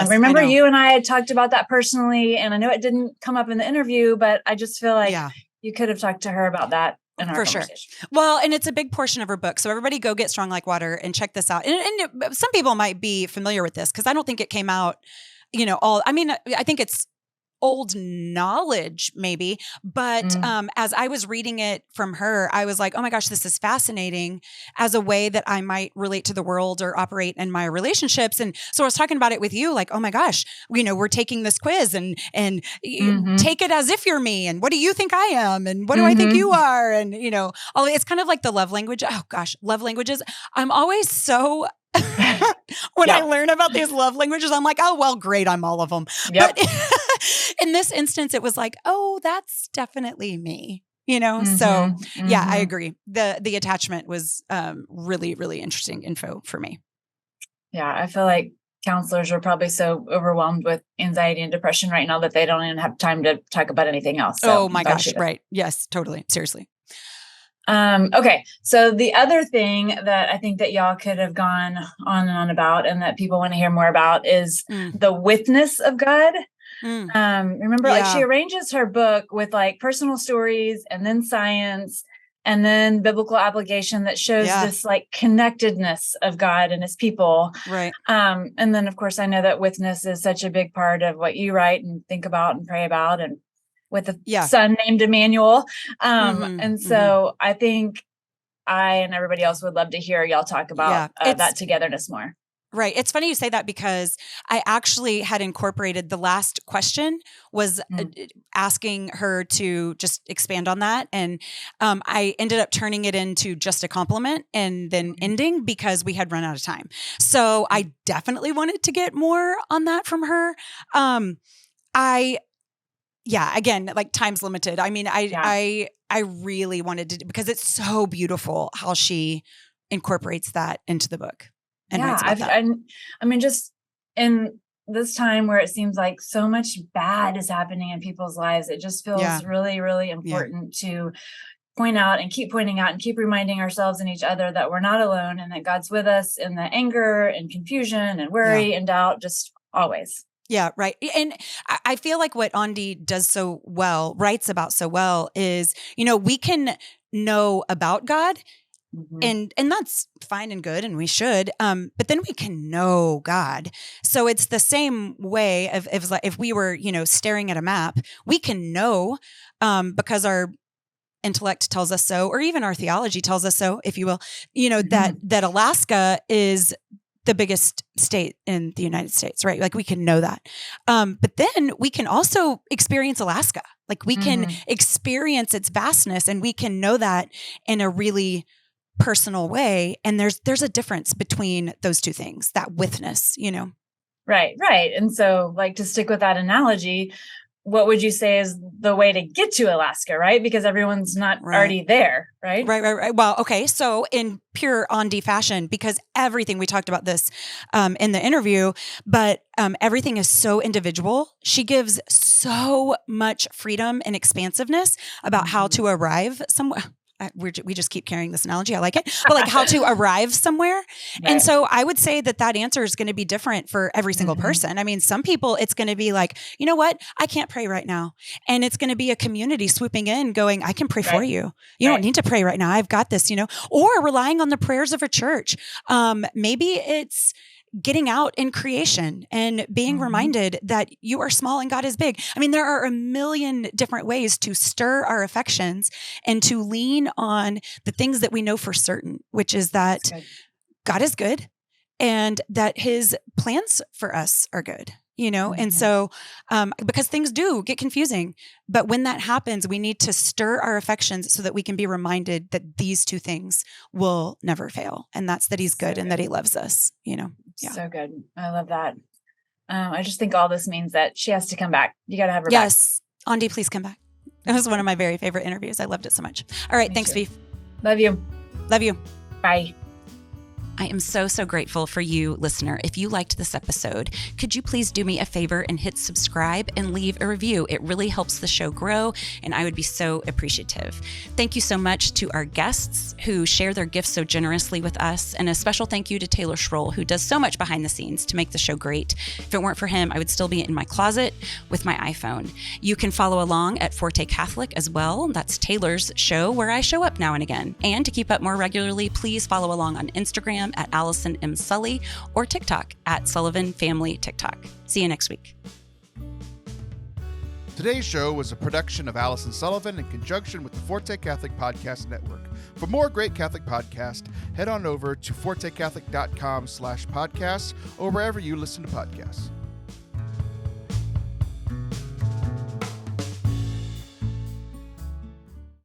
Remember you and I had talked about that personally, and I know it didn't come up in the interview, but I just feel like you could have talked to her about that in our conversation. Sure. Well, and it's a big portion of her book. So everybody go get Strong Like Water and check this out. And some people might be familiar with this because I don't think it came out, I think it's old knowledge maybe, but as I was reading it from her, I was like, oh my gosh, this is fascinating as a way that I might relate to the world or operate in my relationships. And so I was talking about it with you, oh my gosh, we're taking this quiz and take it as if you're me. And what do you think I am? And what do I think you are? And it's kind of like the love language. Oh gosh, love languages. I'm always so when I learn about these love languages, I'm like, oh, well, great. I'm all of them. Yep. But in this instance, it was oh, that's definitely me, So yeah, I agree. The attachment was really, really interesting info for me. Yeah. I feel like counselors are probably so overwhelmed with anxiety and depression right now that they don't even have time to talk about anything else. So oh my gosh. Right. Yes, totally. Seriously. Okay. So the other thing that I think that y'all could have gone on and on about and that people want to hear more about is the witness of God. Remember, she arranges her book with personal stories and then science and then biblical application that shows this connectedness of God and his people. Right. And then of course I know that witness is such a big part of what you write and think about and pray about, and with a son named Emmanuel. And so I think I and everybody else would love to hear y'all talk about that togetherness more. Right. It's funny you say that because I actually had incorporated the last question was asking her to just expand on that. And I ended up turning it into just a compliment and then ending because we had run out of time. So I definitely wanted to get more on that from her. Again, time's limited. I mean, I really wanted to, because it's so beautiful how she incorporates that into the book. And I mean, just in this time where it seems like so much bad is happening in people's lives, it just feels really, really important to point out and keep pointing out and keep reminding ourselves and each other that we're not alone and that God's with us in the anger and confusion and worry and doubt, just always. Yeah, right. And I feel like what Aundi does so well, writes about so well is, we can know about God and that's fine and good and we should, but then we can know God. So it's the same way of if we were, staring at a map, we can know because our intellect tells us so, or even our theology tells us so, if you will, that Alaska is the biggest state in the United States, right? Like we can know that. But then we can also experience Alaska. Like we can experience its vastness and we can know that in a really personal way. And there's a difference between those two things, that witness, Right. And so like to stick with that analogy, what would you say is the way to get to Alaska, right? Because everyone's not already there, right? Right. Well, okay. So in pure Aundi fashion, because everything, we talked about this in the interview, but everything is so individual. She gives so much freedom and expansiveness about how to arrive somewhere. We just keep carrying this analogy. I like it. But like how to arrive somewhere. Right. And so I would say that answer is going to be different for every single person. I mean, some people, it's going to be like, you know what? I can't pray right now. And it's going to be a community swooping in going, I can pray for you. You don't need to pray right now. I've got this, or relying on the prayers of a church. Maybe it's getting out in creation and being reminded that you are small and God is big. I mean, there are a million different ways to stir our affections and to lean on the things that we know for certain, which is that God is good and that his plans for us are good. And so, because things do get confusing, but when that happens, we need to stir our affections so that we can be reminded that these two things will never fail. And that's that he's good and that he loves us, Yeah. So good. I love that. I just think all this means that she has to come back. You got to have her back. Yes. Aundi, please come back. It was one of my very favorite interviews. I loved it so much. All right. Thanks, Viv. Love you. Love you. Bye. I am so grateful for you, listener. If you liked this episode, could you please do me a favor and hit subscribe and leave a review? It really helps the show grow, and I would be so appreciative. Thank you so much to our guests who share their gifts so generously with us, and a special thank you to Taylor Schroll, who does so much behind the scenes to make the show great. If it weren't for him, I would still be in my closet with my iPhone. You can follow along at Forte Catholic as well. That's Taylor's show where I show up now and again. And to keep up more regularly, please follow along on Instagram at Allison M. Sully or TikTok at Sullivan Family TikTok. See you next week. Today's show was a production of Allison Sullivan in conjunction with the Forte Catholic Podcast Network. For more great Catholic podcasts, head on over to fortecatholic.com/podcasts or wherever you listen to podcasts.